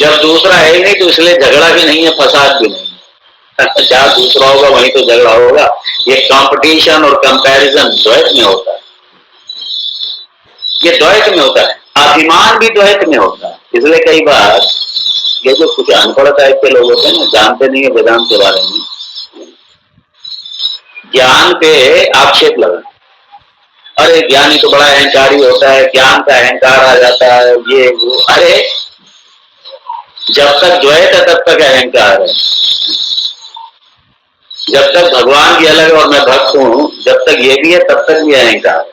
जब दूसरा है ही नहीं तो इसलिए झगड़ा भी नहीं है, फसाद भी नहीं है। जहां दूसरा होगा वहीं तो झगड़ा होगा। ये कंपटीशन और कंपैरिजन द्वैत में होता है, ये द्वैत में होता है। अभिमान भी द्वैत में होता है। इसलिए कई बार ये जो कुछ अनपढ़ टाइप के लोग होते हैं ना, जानते नहीं है वेदांत के बारे में, ज्ञान पे आक्षेप लगा, अरे ज्ञानी तो बड़ा अहंकारी होता है, ज्ञान का अहंकार आ जाता है, ये वो। अरे जब तक द्वैत है तब तक अहंकार है। जब तक भगवान भी अलग और मैं भक्त हूं, जब तक ये भी है तब तक भी अहंकार है।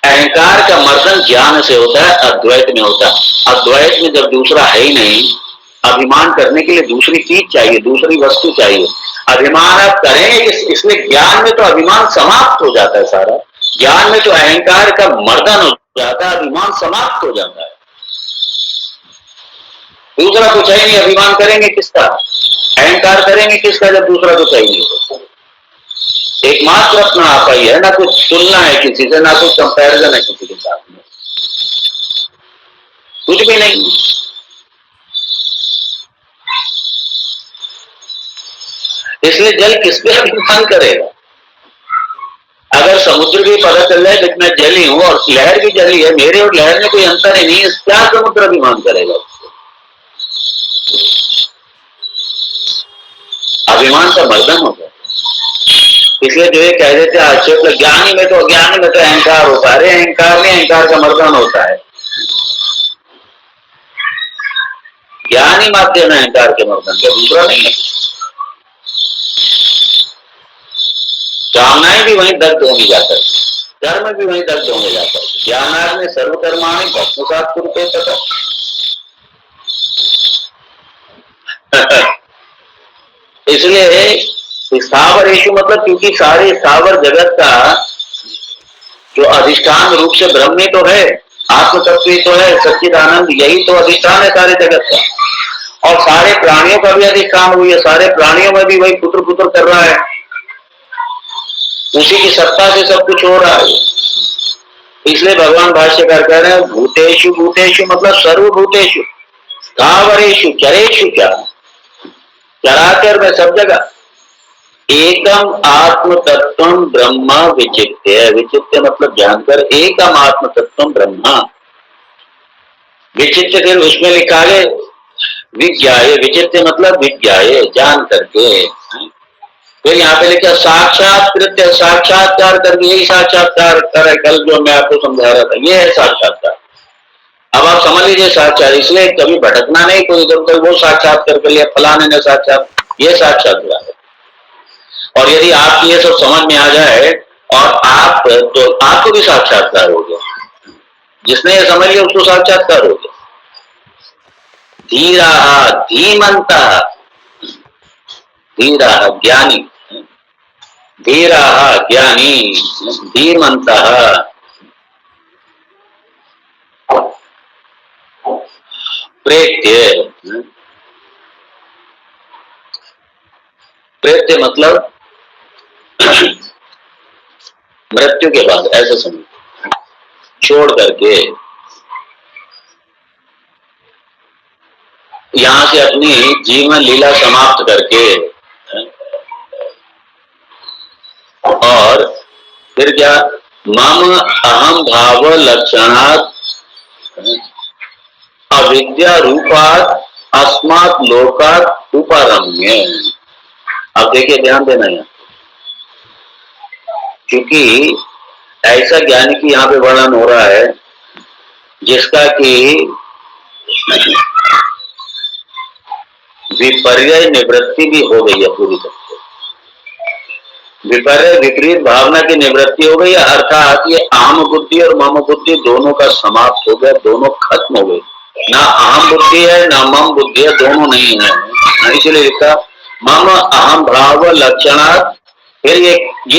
अहंकार का मर्दन ज्ञान से होता है, अद्वैत में होता है। अद्वैत में जब दूसरा है ही नहीं, अभिमान करने के लिए दूसरी चीज चाहिए, दूसरी वस्तु चाहिए। अभिमान आप करें इसलिए ज्ञान में तो अभिमान समाप्त हो जाता है सारा। ज्ञान में तो अहंकार का मर्दन हो जाता है, अभिमान समाप्त हो जाता है। दूसरा कुछ है नहीं, अभिमान करेंगे किसका, अहंकार करेंगे किसका जब दूसरा कुछ है नहीं। एकमात्र अपना आप ही है, ना कुछ तुलना है किसी से, ना कुछ कंपैरिजन है किसी के साथ में, कुछ भी नहीं। इसलिए जल किस पे अभिमान करेगा। अगर समुद्र भी पता चल जाए कि मैं जली हूं और लहर भी जली है, मेरे और लहर में कोई अंतर ही नहीं है, क्या समुद्र अभिमान करेगा। अभिमान का मर्दन होगा। इसलिए जो ये कह देते आक्षेप, ज्ञानी में तो अज्ञानी में तो अहंकार होता है। अरे अहंकार में अहंकार का मर्दन होता है, ज्ञानी माध्यम अहंकार के मर्दन का, दूसरा नहीं है। कामनाएं भी वहीं दग्ध होंगी जाकर, कर्म भी वहीं दग्ध होंगे जाकर। ज्ञानार्थ में सर्वकर्माणि भस्मसात् कुरुते तथा। इसलिए स्थावरेषु मतलब क्योंकि सारे स्थावर जगत का जो अधिष्ठान रूप से ब्रह्म ही तो है, आत्म तत्व ही तो है, सच्चिदानंद, यही तो अधिष्ठान है सारे जगत का। और सारे प्राणियों का भी अधिष्ठान हुई है, सारे प्राणियों में भी वही पुत्र पुत्र कर रहा है, उसी की सत्ता से सब कुछ हो रहा है। इसलिए भगवान भाष्यकार कह रहे हैं भूतेषु भूतेषु मतलब सर्वभूतेषु, स्थावरेषु चरेषु, क्या चराचर में सब जगह एकम आत्म तत्व ब्रह्म विचित्य। विचित्य मतलब जानकर, एकम आत्म तत्व ब्रह्म विचित्य। फिर उसमें लिखा है विज्ञाय, विचित्य मतलब विज्ञाय, जान करके। फिर यहाँ पे लिखा साक्षात्कृत्य, साक्षात्कार करके, यही साक्षात्कार है कल जो मैं आपको समझा रहा था, ये है साक्षात्कार। अब आप समझ लीजिए साक्षात, इसलिए कभी भटकना नहीं कोई इधर उधर, वो साक्षात करके लिया फलाने ने साक्षात, ये साक्षात्कार है। और यदि आपकी ये सब समझ में आ जाए और आप तो आपको भी साक्षात्कार हो गया, जिसने ये समझ लिया उसको साक्षात्कार हो गया। धीराः धीमन्तः, धीराः ज्ञानी, धीराः ज्ञानी, धीमन्तः प्रेत्य, प्रेत्य मतलब मृत्यु के बाद, ऐसा समझ, छोड़ करके यहां से अपनी जीवन लीला समाप्त करके, और फिर क्या, मम अहम भाव लक्षणात् अविद्या रूपात् अस्मात् लोकात् उपारम्य। अब देखिए, ध्यान देना है, क्योंकि ऐसा ज्ञान की यहाँ पे वर्णन हो रहा है जिसका कि विपर्य निवृत्ति भी हो गई है पूरी तरह से। विपर्य विपरीत भावना की निवृत्ति हो गई, अर्थात ये अहम बुद्धि और मम बुद्धि दोनों का समाप्त हो गया, दोनों खत्म हो गए। ना अहम बुद्धि है ना मम बुद्धि है, दोनों नहीं है। इसलिए लिखा मम अहम भाव लक्षणात्। फिर ये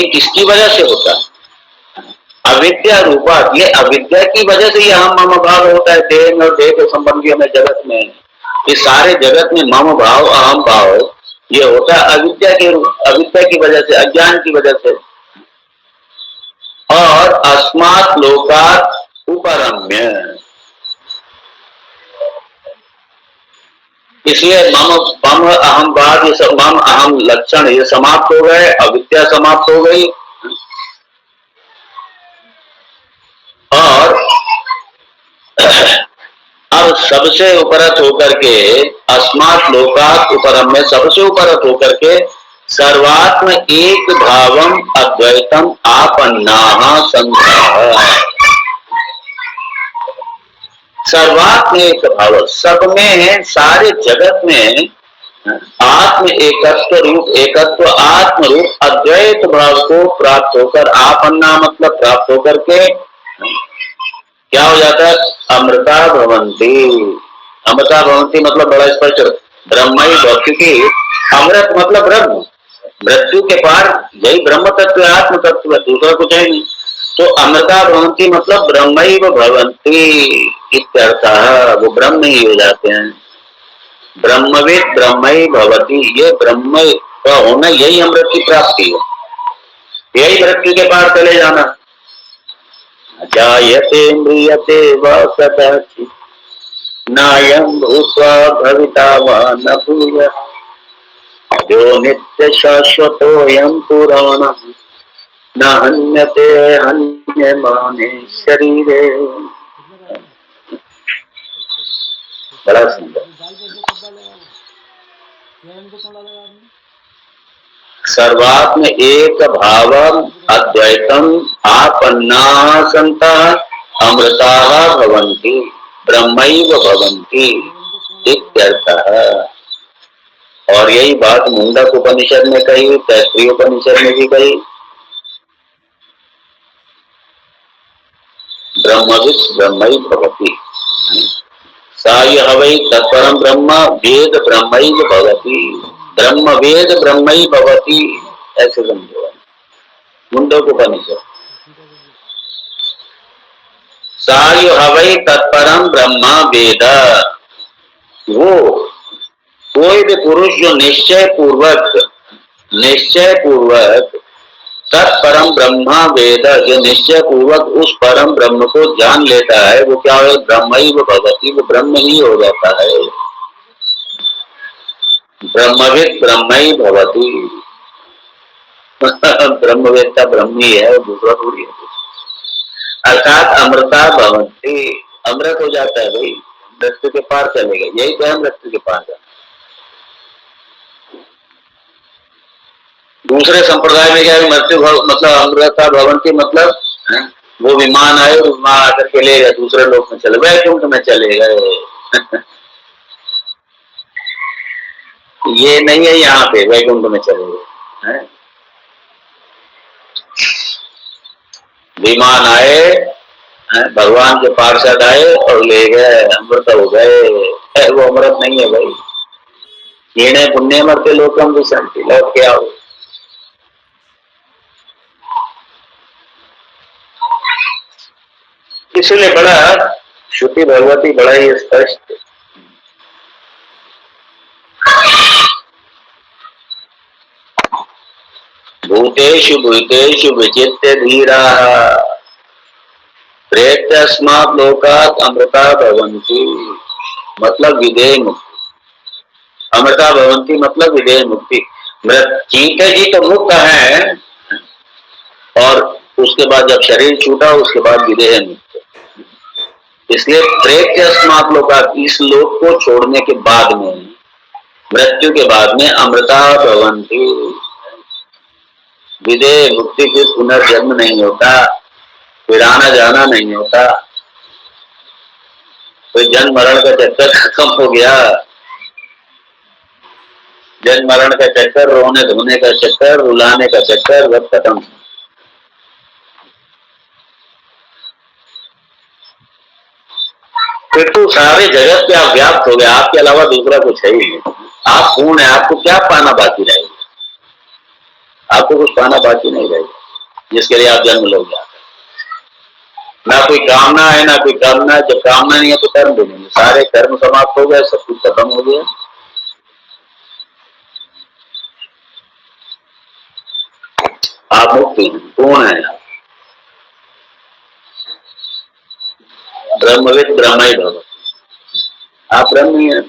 किसकी वजह से होता है? अविद्या रूपात्। ये अविद्या की वजह से ये अहम मम भाव होता है देह में और देह के संबंधियों में, जगत में। ये सारे जगत में मम भाव अहम भाव ये होता है अविद्या की वजह से, अज्ञान की वजह से। और अस्मात् लोकात् उपरम्य, इसलिए मम अहम भाव, ये सब मम अहम लक्षण ये समाप्त हो गए, अविद्या समाप्त हो गई। और अब सबसे उपरत होकर के अस्मात् लोकात् उपरम्य, सबसे उपरत होकर के सर्वात्म एक भावम अद्वैतम आपन्नाः संघाः। सर्वात्म एक भाव, सब में, सारे जगत में आत्म एकत्व रूप, एकत्व आत्म रूप अद्वैत भाव को प्राप्त होकर, आपन्ना मतलब प्राप्त होकर के क्या हो जाता है? अमृता भवंती। अमृता भवंती मतलब बड़ा स्पष्ट, ब्रह्मई भक्ति की। अमृत मतलब ब्रह्म, मृत्यु के पार यही ब्रह्म तत्व, आत्म तत्व, दूसरा कुछ है नहीं। तो अमृता भवंती मतलब ब्रह्मैव भवंती इत्यर्थः, वो ब्रह्म ही हो जाते हैं। ब्रह्मविद ब्रह्मई भवती, ये ब्रह्म का होना यही अमृत की प्राप्ति है, यही मृत्यु के पार चले जाना। जायते म्रियते वा कदाचित् नायं भूत्वा भविता वा न भूयः जो नित्य शाश्वतोऽयं पुराणः न हन्यते हन्यमाने शरीरे। बड़ा सुंदर। सर्वात्म एक भावम अद्वैतम आपन्नाः सन्तः अमृताः भवन्ति ब्रह्मैव भवन्ति इत्यर्थः। और यही बात मुंडक उपनिषद में कही, तैत्तिरीय उपनिषद में भी कही। ब्रह्मवित् ब्रह्मैव भवति, सा यह वै तत्परम ब्रह्म वेद ब्रह्मैव भवति, ब्रह्म वेद ब्रह्मैव भवति, ऐसे समझो मुंडक उपनिषद। सा यह वै तत्परम ब्रह्म वेद, वो कोई भी पुरुष जो निश्चय पूर्वक तत्परम ब्रह्म वेद, जो निश्चय पूर्वक उस परम ब्रह्म को जान लेता है, वो क्या है? ब्रह्मैव भवति, वो ब्रह्म ही हो जाता है। ब्रह्मविद ब्रह्मैव भवति, ब्रह्मवेत्ता ब्रह्म ही है, दूसरा थोड़ी है। अर्थात अमृता भवन्ति, अमृत हो जाता है भाई, मृत्यु के पार चलेगा, यही तो है मृत्यु के पार जाना। दूसरे संप्रदाय में क्या है? मृत्यु मतलब अमृता भवन्ति मतलब वो विमान आए, विमान आकर के ले गए दूसरे लोक में चले गए, क्यों में चले गए। ये नहीं है यहाँ पे वैकुंठ में चले गए, विमान आए, भगवान के पार्षद आए और ले गए, अमृत हो गए। है, वो अमृत नहीं है भाई। हीणे पुण्य मरते लोकम विसंति, लौट के आओ। इसलिए बड़ा श्रुति भगवती बड़ा ही स्पष्ट, भूतेषु भूतेषु विचित्य धीराः प्रेत्यस्मात् लोकात् अमृता भवन्ति, मतलब विधेय मुक्ति। अमृता भवन्ति मतलब विधेय मुक्ति। जीते जी तो मुक्त है, और उसके बाद जब शरीर छूटा उसके बाद विधेय मुक्त। इसलिए प्रेत्यस्मात् लोकात्, इस लोक को छोड़ने के बाद में, मृत्यु के बाद में अमृता भवन्ति, विधेय मुक्ति, फिर पुनर्जन्म नहीं होता, फिर आना जाना नहीं होता, तो जन्म मरण का चक्कर खत्म हो गया। जन्म मरण का चक्कर, रोने धोने का चक्कर, रुलाने का चक्कर, सब खत्म। फिर तो सारे जगत पे आप व्याप्त हो गए, आपके अलावा दूसरा कुछ है ही नहीं। आप पूर्ण है, आपको क्या पाना बाकी रहेगा? आपको कुछ पाना बाकी नहीं रहेगा जिसके लिए आप जन्म लोगे। ना कोई कामना है ना कोई कर्म है। जब कामना नहीं है तो कर्म भी नहीं है, सारे कर्म समाप्त हो गए, सब कुछ खत्म हो गया। आप मुक्त हैं, पूर्ण है। ब्रह्मविद ब्रह्म भव, आप ब्रह्म ही है।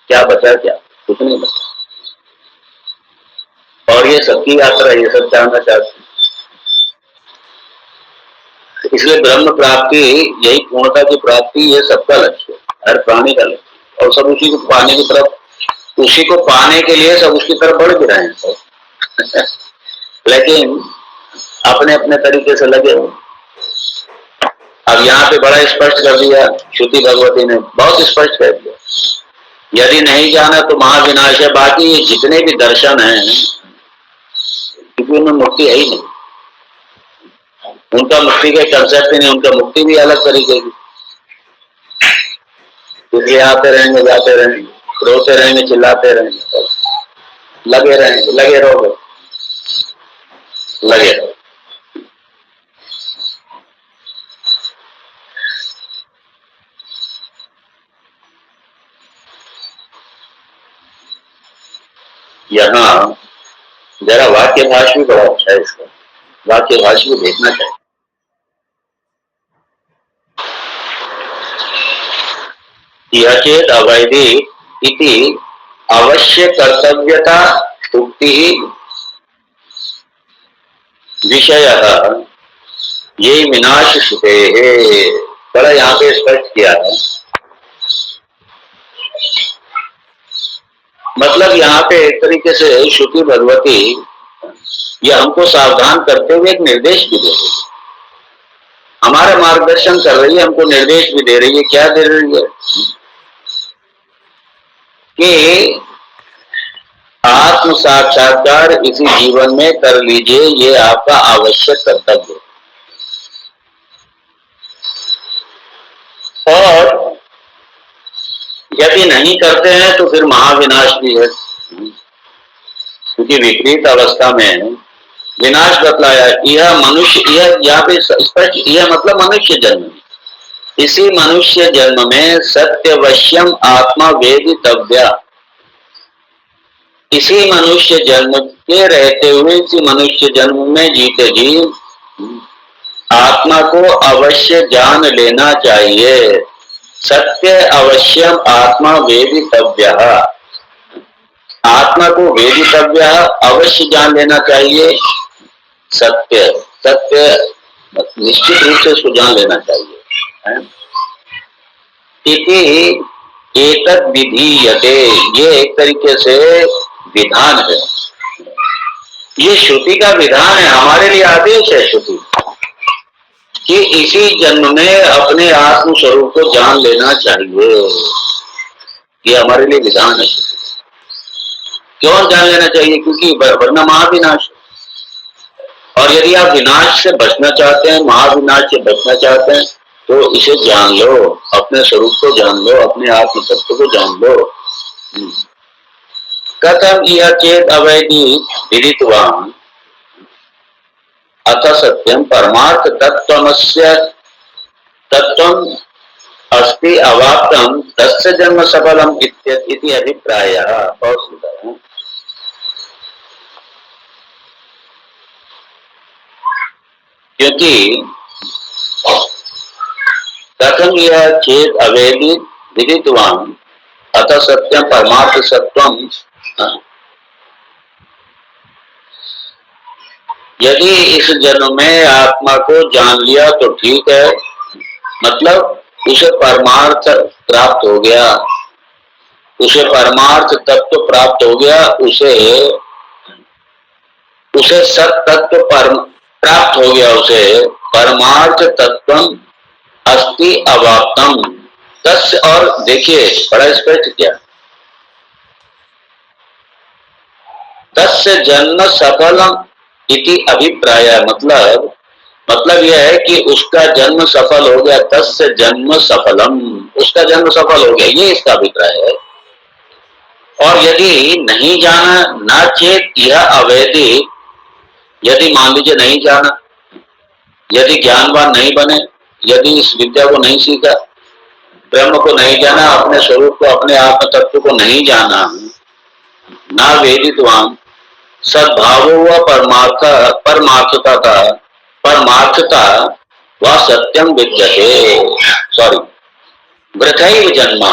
क्या बचा? क्या कुछ नहीं बचा। और ये सबकी यात्रा, ये सब जानना चाहते हैं। इसलिए ब्रह्म प्राप्ति, यही पूर्णता की प्राप्ति, ये सबका लक्ष्य है, हर प्राणी का लक्ष्य। और सब उसी को पाने की तरफ, उसी को पाने के लिए सब उसकी तरफ बढ़ भी रहे हैं सब। लेकिन अपने अपने तरीके से लगे हो। अब यहाँ पे बड़ा स्पष्ट कर दिया श्रुति भगवती ने, बहुत स्पष्ट कर दिया, यदि नहीं जाना तो महाविनाश है। बाकी जितने भी दर्शन हैं, क्योंकि उनमें मुक्ति है ही नहीं, उनका मुक्ति का कंसेप्ट ही नहीं, उनका मुक्ति भी अलग तरीके की। इसलिए आते रहेंगे, जाते रहेंगे, रोते रहेंगे, चिल्लाते रहेंगे, लगे रहेंगे, लगे रहोगे, लगे रहो। यहाँ जरा वाक्य भाष भी बड़ा अच्छा है, इसका वाक्य भाष भी देखना चाहिए। यह चेत अवैधि इति अवश्य कर्तव्यता उक्ति विषय ये विनाश श्रुते है, बड़ा यहाँ पे स्पष्ट किया है। मतलब यहाँ पे एक तरीके से श्रुति भगवती ये हमको सावधान करते हुए एक निर्देश भी दे रही है, हमारा मार्गदर्शन कर रही है, हमको निर्देश भी दे रही है। क्या दे रही है? कि आत्म साक्षात्कार इसी जीवन में कर लीजिए, ये आपका आवश्यक कर्तव्य है। और यदि नहीं करते हैं तो फिर महाविनाश भी है, क्योंकि विपरीत अवस्था में विनाश बतलाया। यह मनुष्य, यह यहाँ पे स्पष्ट, यह मतलब मनुष्य जन्म, इसी मनुष्य जन्म में सत्यवश्यम आत्मा वेदितव्या, इसी मनुष्य जन्म के रहते हुए, इसी मनुष्य जन्म में जीते जी आत्मा को अवश्य जान लेना चाहिए। सत्य अवश्यम आत्मा वेदितव्य, आत्मा को वेदितव्य अवश्य जान लेना चाहिए। सत्य, सत्य निश्चित रूप से उसको जान लेना चाहिए। इति एतद् विधीयते, ये एक तरीके से विधान है, ये श्रुति का विधान है, हमारे लिए आदेश है श्रुति कि इसी जन्म में अपने आत्म स्वरूप को जान लेना चाहिए। ये हमारे लिए विधान है। क्यों जान लेना चाहिए? क्योंकि वरना महाविनाश, और यदि आप विनाश से बचना चाहते हैं, महाविनाश से बचना चाहते हैं, तो इसे जान लो, अपने स्वरूप को जान लो, अपने आत्म तत्व को जान लो। कथम यह चेत अवैधि विदितवान अथ सत्यम परमार्थ तत्त्वमस्य तत्त्वम अस्ति अवाप्तम तस्य जन्म सफलम इति अभिप्रायः। बहुत सुंदर है। क्योंकि कथम यह चेत अवैधि विदितवान अथ सत्यम परमार्थ सत्वम, यदि इस जन्म में आत्मा को जान लिया तो ठीक है, मतलब उसे परमार्थ प्राप्त हो गया, उसे परमार्थ तत्व प्राप्त हो गया, उसे सत तत्व प्राप्त हो गया, उसे परमार्थ तत्वम अस्ति अवाप्तम तस्य। और देखिए बड़ा स्पष्ट किया, तस्य जन्म सफलम इति अभिप्राय, मतलब यह है कि उसका जन्म सफल हो गया। तस्य जन्म सफलम, उसका जन्म सफल हो गया, ये इसका अभिप्राय है। और यदि नहीं जाना ना चेत यह अवैधि, यदि मान लीजिए नहीं जाना, यदि ज्ञानवान नहीं बने, यदि इस विद्या को नहीं सीखा, ब्रह्म को नहीं जाना, अपने स्वरूप को, अपने आत्म तत्व को नहीं जाना, ना वेदितवान सद्भावो व परमार्थता व सत्यम विद्यते, सॉरी वृथैव जन्म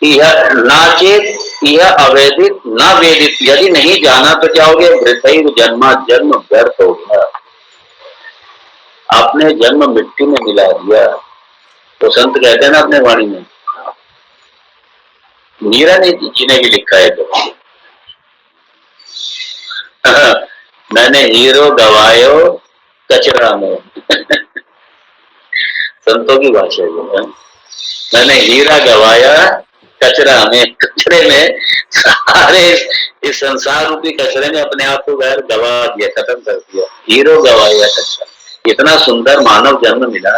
यह नाचेत यह अवैधित न वेदित, यदि नहीं जाना तो क्या हो गया, वृथैव जन्म, जन्म व्यर्थ हो गया, आपने जन्म मिट्टी में मिला दिया। तो संत कहते हैं ना अपने वाणी में, मीरा ने जी ने भी लिखा है तो मैंने हीरो गवायो कचरा में संतों की भाषा है, मैंने हीरा गवाया कचरा में, कचरे में सारे इस संसार रूपी कचरे में अपने आप को गवा दिया, खत्म कर दिया। हीरो गवाया कचरा, इतना सुंदर मानव जन्म मिला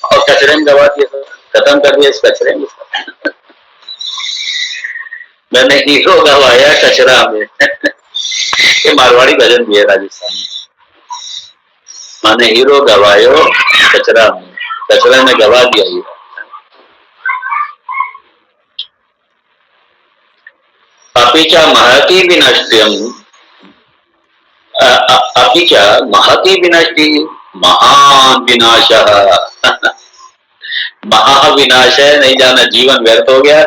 और कचरे में गवा दिया, खत्म कर दिया इस कचरे में। मैंने हीरो गवाया कचरा में ये मारवाड़ी भजन भी है राजस्थान में, मैंने हीरो गवायो कचरा में, कचरे में गवा दिया हीरो। अपिच महती विनष्टियम, अपिच महती विनष्टि महान विनाशः महाविनाश है, नहीं जाना, जीवन व्यर्थ हो गया है।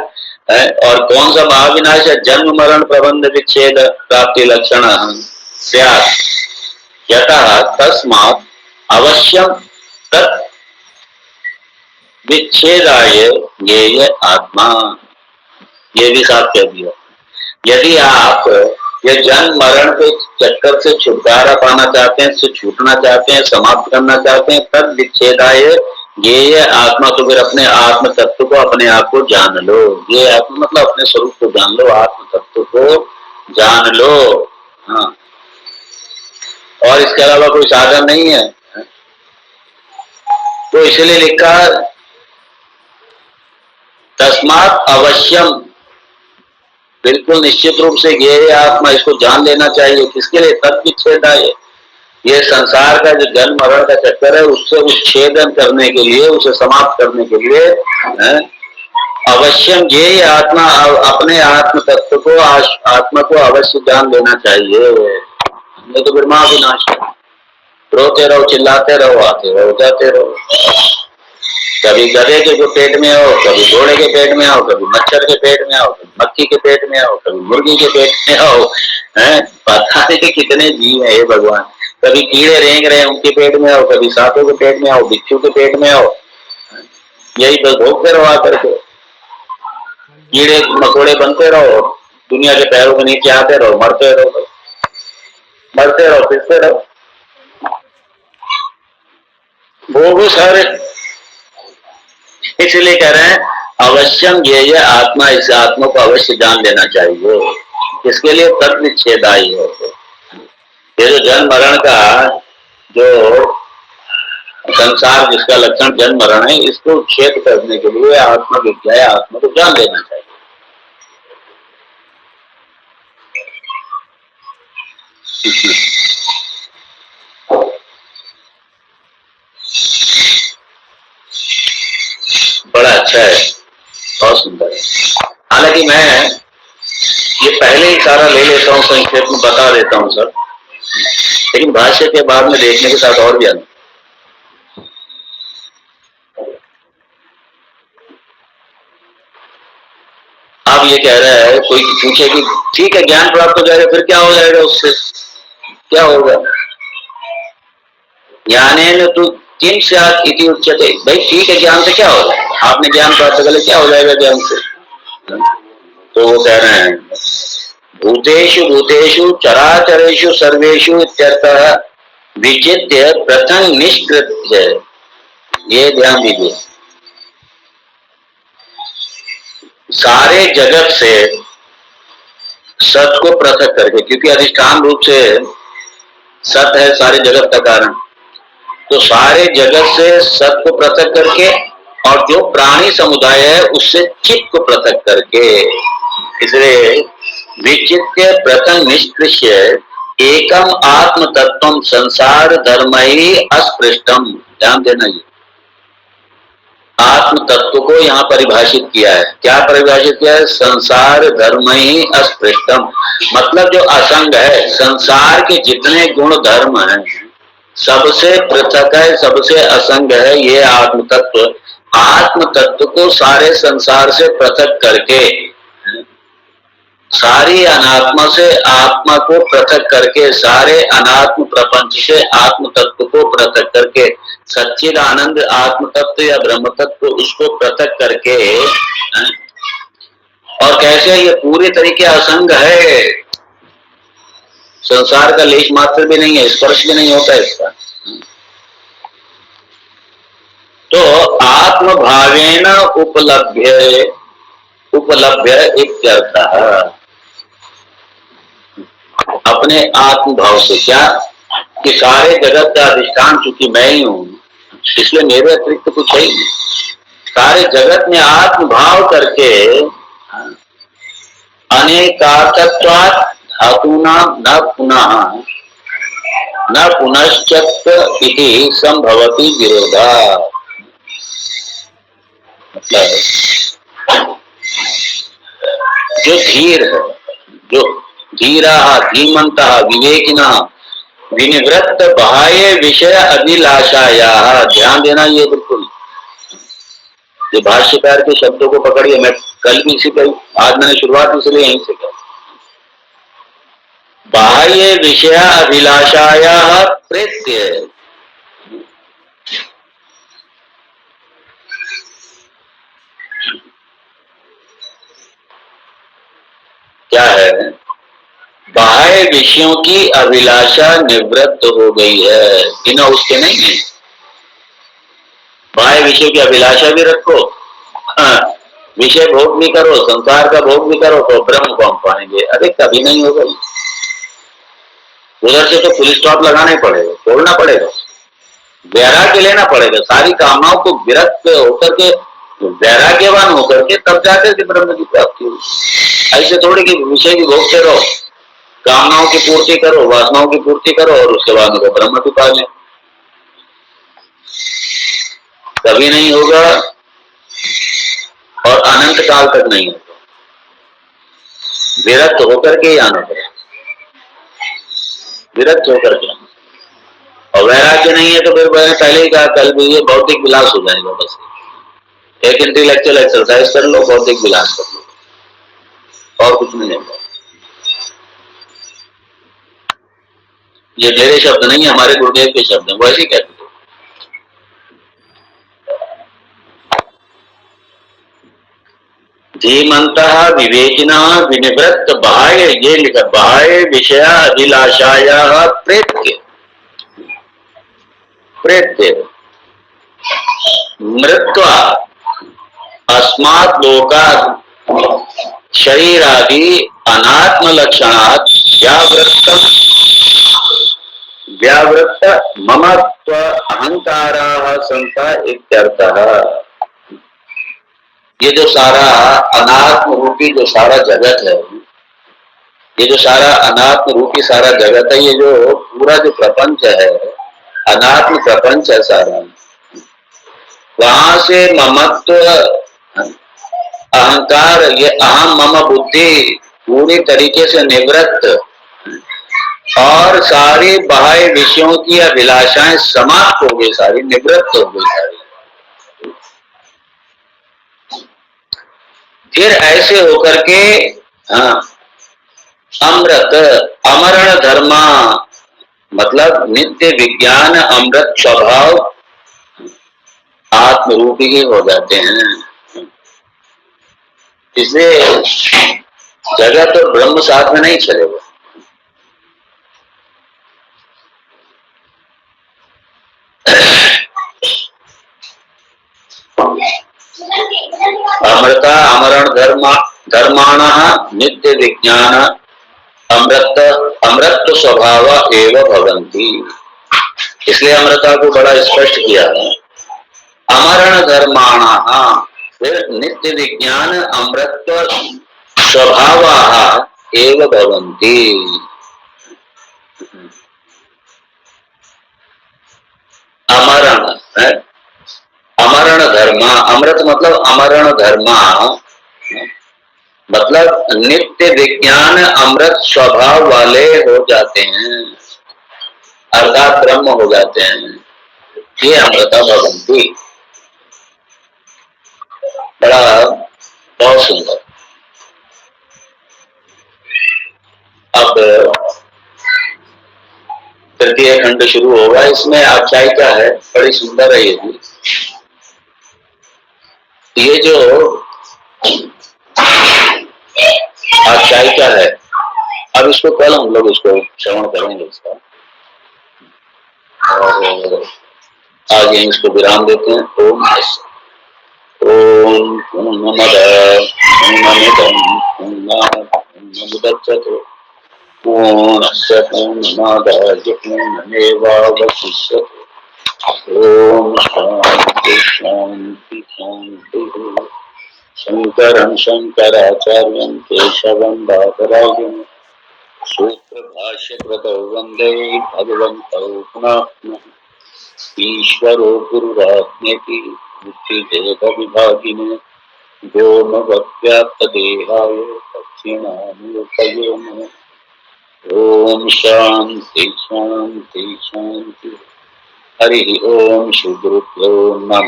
और कौन सा महाविनाश है, जन्म मरण प्रबंध विच्छेद प्राप्ति लक्षण यतः तस्मात् अवश्यम तत् विच्छेदाय ज्ञेय आत्मा, ये भी साफ कह दिया। यदि आप ये जन्म मरण के चक्कर से छुटकारा पाना चाहते हैं, से छूटना चाहते हैं, समाप्त करना चाहते हैं, तद विच्छेदाय ये आत्मा, तो फिर अपने आत्म तत्व को, अपने आप को जान लो। ये आत्मा मतलब अपने स्वरूप को जान लो, आत्म तत्व को जान लो। हाँ, और इसके अलावा कोई साधन नहीं है। तो इसलिए लिखा तस्मात् अवश्यम, बिल्कुल निश्चित रूप से ये आत्मा, इसको जान लेना चाहिए। किसके लिए, तद विच्छेदाय, ये संसार का जो जन्म मरण का चक्कर है उससे उच्छेदन करने के लिए, उसे समाप्त करने के लिए अवश्यम ये आत्मा, अपने आत्म तत्व को, आत्मा को अवश्य जान लेना चाहिए। नहीं तो फिर महाविनाश, रोते रहो, चिल्लाते रहो, आते रहो, जाते रहो, कभी गधे के जो पेट में आओ, कभी घोड़े के पेट में आओ, कभी मच्छर के पेट में आओ, कभी मक्खी के पेट में आओ, कभी मुर्गी के पेट में आओ, पता नहीं कितने जीव है ये भगवान। कभी कीड़े रेंग रहे हैं उनके पेट में आओ, कभी सांपों के पेट में आओ, बिच्छू के पेट में आओ, यही बस भोगते रहो आकर के, कीड़े मकोड़े बनते रहो, दुनिया के पैरों के नीचे आते रहो, मरते रहो, मरते रहो, फिरते रहो, भोगो सारे। इसलिए कह रहे हैं अवश्यम ये आत्मा, इस आत्मा को अवश्य जान लेना चाहिए। इसके लिए तद विच्छेदाई है। ये जो जन्म मरण का जो संसार जिसका लक्षण जन्म मरण है, इसको छेद करने के लिए आत्मविद्या या आत्मा को जान लेना चाहिए। बड़ा अच्छा है, बहुत सुंदर है। हालांकि मैं ये पहले ही सारा ले लेता हूँ, संक्षेप में बता देता हूँ सब, लेकिन भाष्य के बाद में देखने के साथ और भी आता। अब ये कह रहा है, कोई पूछे कि ठीक है ज्ञान प्राप्त हो जाएगा, फिर क्या हो जाएगा, उससे क्या होगा? ज्ञानेन तो किम स्यात् इति उच्यते। भाई ठीक है, ज्ञान से क्या हो जाएगा? आपने ज्ञान प्राप्त कर लिया, क्या हो जाएगा ज्ञान से? तो वो कह रहे हैं, भूतेषु भूतेषु चराचरेषु सर्वेषु इत्यर्थः विचित्य प्रथम निष्कृत्य। ये ध्यान दीजिए, सारे जगत से सत को पृथक करके, क्योंकि अधिष्ठान रूप से सत है सारे जगत का कारण, तो सारे जगत से सत को पृथक करके और जो प्राणी समुदाय है उससे चित्त को पृथक करके, इसलिए विचित्य प्रथम निष्कृष्य एकम आत्म तत्व संसार धर्म ही अस्पृष्टम। ध्यान देना, ये आत्म तत्व को यहाँ परिभाषित किया है। क्या परिभाषित किया है? संसार धर्म ही अस्पृष्टम, मतलब जो असंग है, संसार के जितने गुण धर्म हैं सबसे पृथक है, सबसे असंग है ये आत्म तत्व। आत्म तत्व को सारे संसार से पृथक करके, सारी अनात्मा से आत्मा को पृथक करके, सारे अनात्म प्रपंच से आत्म तत्व को पृथक करके, सच्चिद आनंद आत्म तत्व या ब्रह्म तत्व उसको पृथक करके, और कैसे ये पूरे तरीके असंग है, संसार का लेश मात्र भी नहीं है, स्पर्श भी नहीं होता इसका। तो आत्म भावेन उपलभ्य उपलभ्य इत्यर्थः, अपने आत्म भाव से, क्या कि सारे जगत का अधिष्ठान चूंकि मैं ही हूं, इसलिए मेरे अतिरिक्त कुछ है ही नहीं। सारे जगत में आत्म भाव करके अनेकार्थत्वात् धातूना न पुनः न पुनश्चत् इति संभवति विरोधा। मतलब जो धीर है, जो धीरा धीमंता विवेकिना विनिवृत्त बाह्य विषय अभिलाषाया, ध्यान देना ये बिल्कुल, ये भाष्यकार के शब्दों को पकड़िए। मैं कल भी इसी पर, आज मैंने शुरुआत इसलिए यहीं से की। बाह्य विषय अभिलाषाया प्रेत्य, क्या है? बाह्य विषयों की अभिलाषा निवृत्त हो गई है, बिना उसके नहीं है। बाह्य विषय की अभिलाषा भी रखो, विषय भोग भी करो, संसार का भोग भी करो, तो ब्रह्म को हम पाएंगे? अरे कभी नहीं होगा। उधर से तो फुल स्टॉप लगाना ही पड़ेगा, छोड़ना पड़ेगा, वैराग्य लेना पड़ेगा, सारी कामनाओं को विरक्त होकर के, वैराग्यवान होकर के, तब जाकर के ब्रह्म की प्राप्ति होगी। ऐसे थोड़ी कि विषय की भोगते रहो, कामनाओं की पूर्ति करो, वासनाओं की पूर्ति करो और उसके बाद में ब्रह्म की पा लें, कभी नहीं होगा और अनंत काल तक नहीं होगा। विरक्त होकर के ही आना पड़ेगा, विरक्त होकर के। और वैराग्य नहीं है तो फिर मैंने पहले ही कहा कल भी, ये भौतिक विलास हो जाएगा। बस एक इंटेलेक्चुअल एक्सरसाइज कर लो, भौतिक विलास कर लो, और कुछ नहीं है। ये मेरे शब्द नहीं है, हमारे गुरुदेव के शब्द हैं, वो ऐसे कहते थे। धीमंतः विवेकिना विनिवृत्त बाह्य, ये लिखा, बाह्य विषय अभिलाषाया प्रेत्य, प्रेत्य मृत्वा अस्मात् लोकात् शरीरादि अनात्म लक्षणात् व्यावृत्तम व्यावृत्त ममत्व अहंकाराः संता इत्यर्थः। ये जो सारा अनात्म रूपी जो सारा जगत है, ये जो सारा अनात्म रूपी सारा जगत है, ये जो पूरा जो प्रपंच है, अनात्म प्रपंच है सारा, वहां से ममत्व अहंकार, ये अहम मम बुद्धि पूरी तरीके से निवृत्त और सारी बाह्य विषयों की अभिलाषाएं समाप्त हो गई, सारी निवृत्त हो गई सारी। फिर ऐसे होकर के अमृत अमरण धर्मा, मतलब नित्य विज्ञान अमृत स्वभाव आत्मरूपी ही हो जाते हैं। इसलिए जगत और ब्रह्म साथ में नहीं चलेगा। अमृता अमरण धर्माणः नित्य विज्ञान अमृत अमृत स्वभाव एव भवन्ति। इसलिए अमृता को बड़ा स्पष्ट किया है। अमरण धर्माणः फिर नित्य विज्ञान अमृत स्वभावाः एव भवन्ति। अमरण है, अमरण धर्मा, अमृत मतलब अमरण धर्मा, मतलब नित्य विज्ञान अमृत स्वभाव वाले हो जाते हैं, अर्थात ब्रह्म हो जाते हैं। ये अमृता भवन्ति। बड़ा बहुत सुंदर। अब तृतीय खंड शुरू होगा। इसमें आख्यायिका है, बड़ी सुंदर है ये भी। ये जो आख्यायिका है, अब इसको कल हम लोग इसको श्रवण करेंगे इसका, और आज यहीं इसको विराम देते हैं। ओम पूर्णमद पूर्णमिदं पूर्णात् पूर्णमुदच्यते पूर्णस्य पूर्णमादाय पूर्णमेवावशिष्यते। ओम शांति शांति शांति। शंकरं शंकराचार्यं केशवं बादरायणं सूत्र भाष्य कृतौ वंदे भगवन्तौ पुनः पुनः। ईश्वरो गुरुरात्मेति बुद्धिभेद विभागिने व्योमवद्व्याप्तदेहाय दक्षिणामूर्तये नमः। ओम शांति शांति शांति। हरि ओम श्री गुरुभ्यो नमः।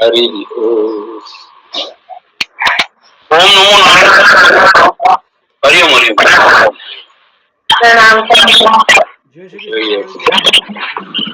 हरि ओम। ओम नमो नारायण। हरि ओम हरि ओम। प्रणाम। जय श्री कृष्ण।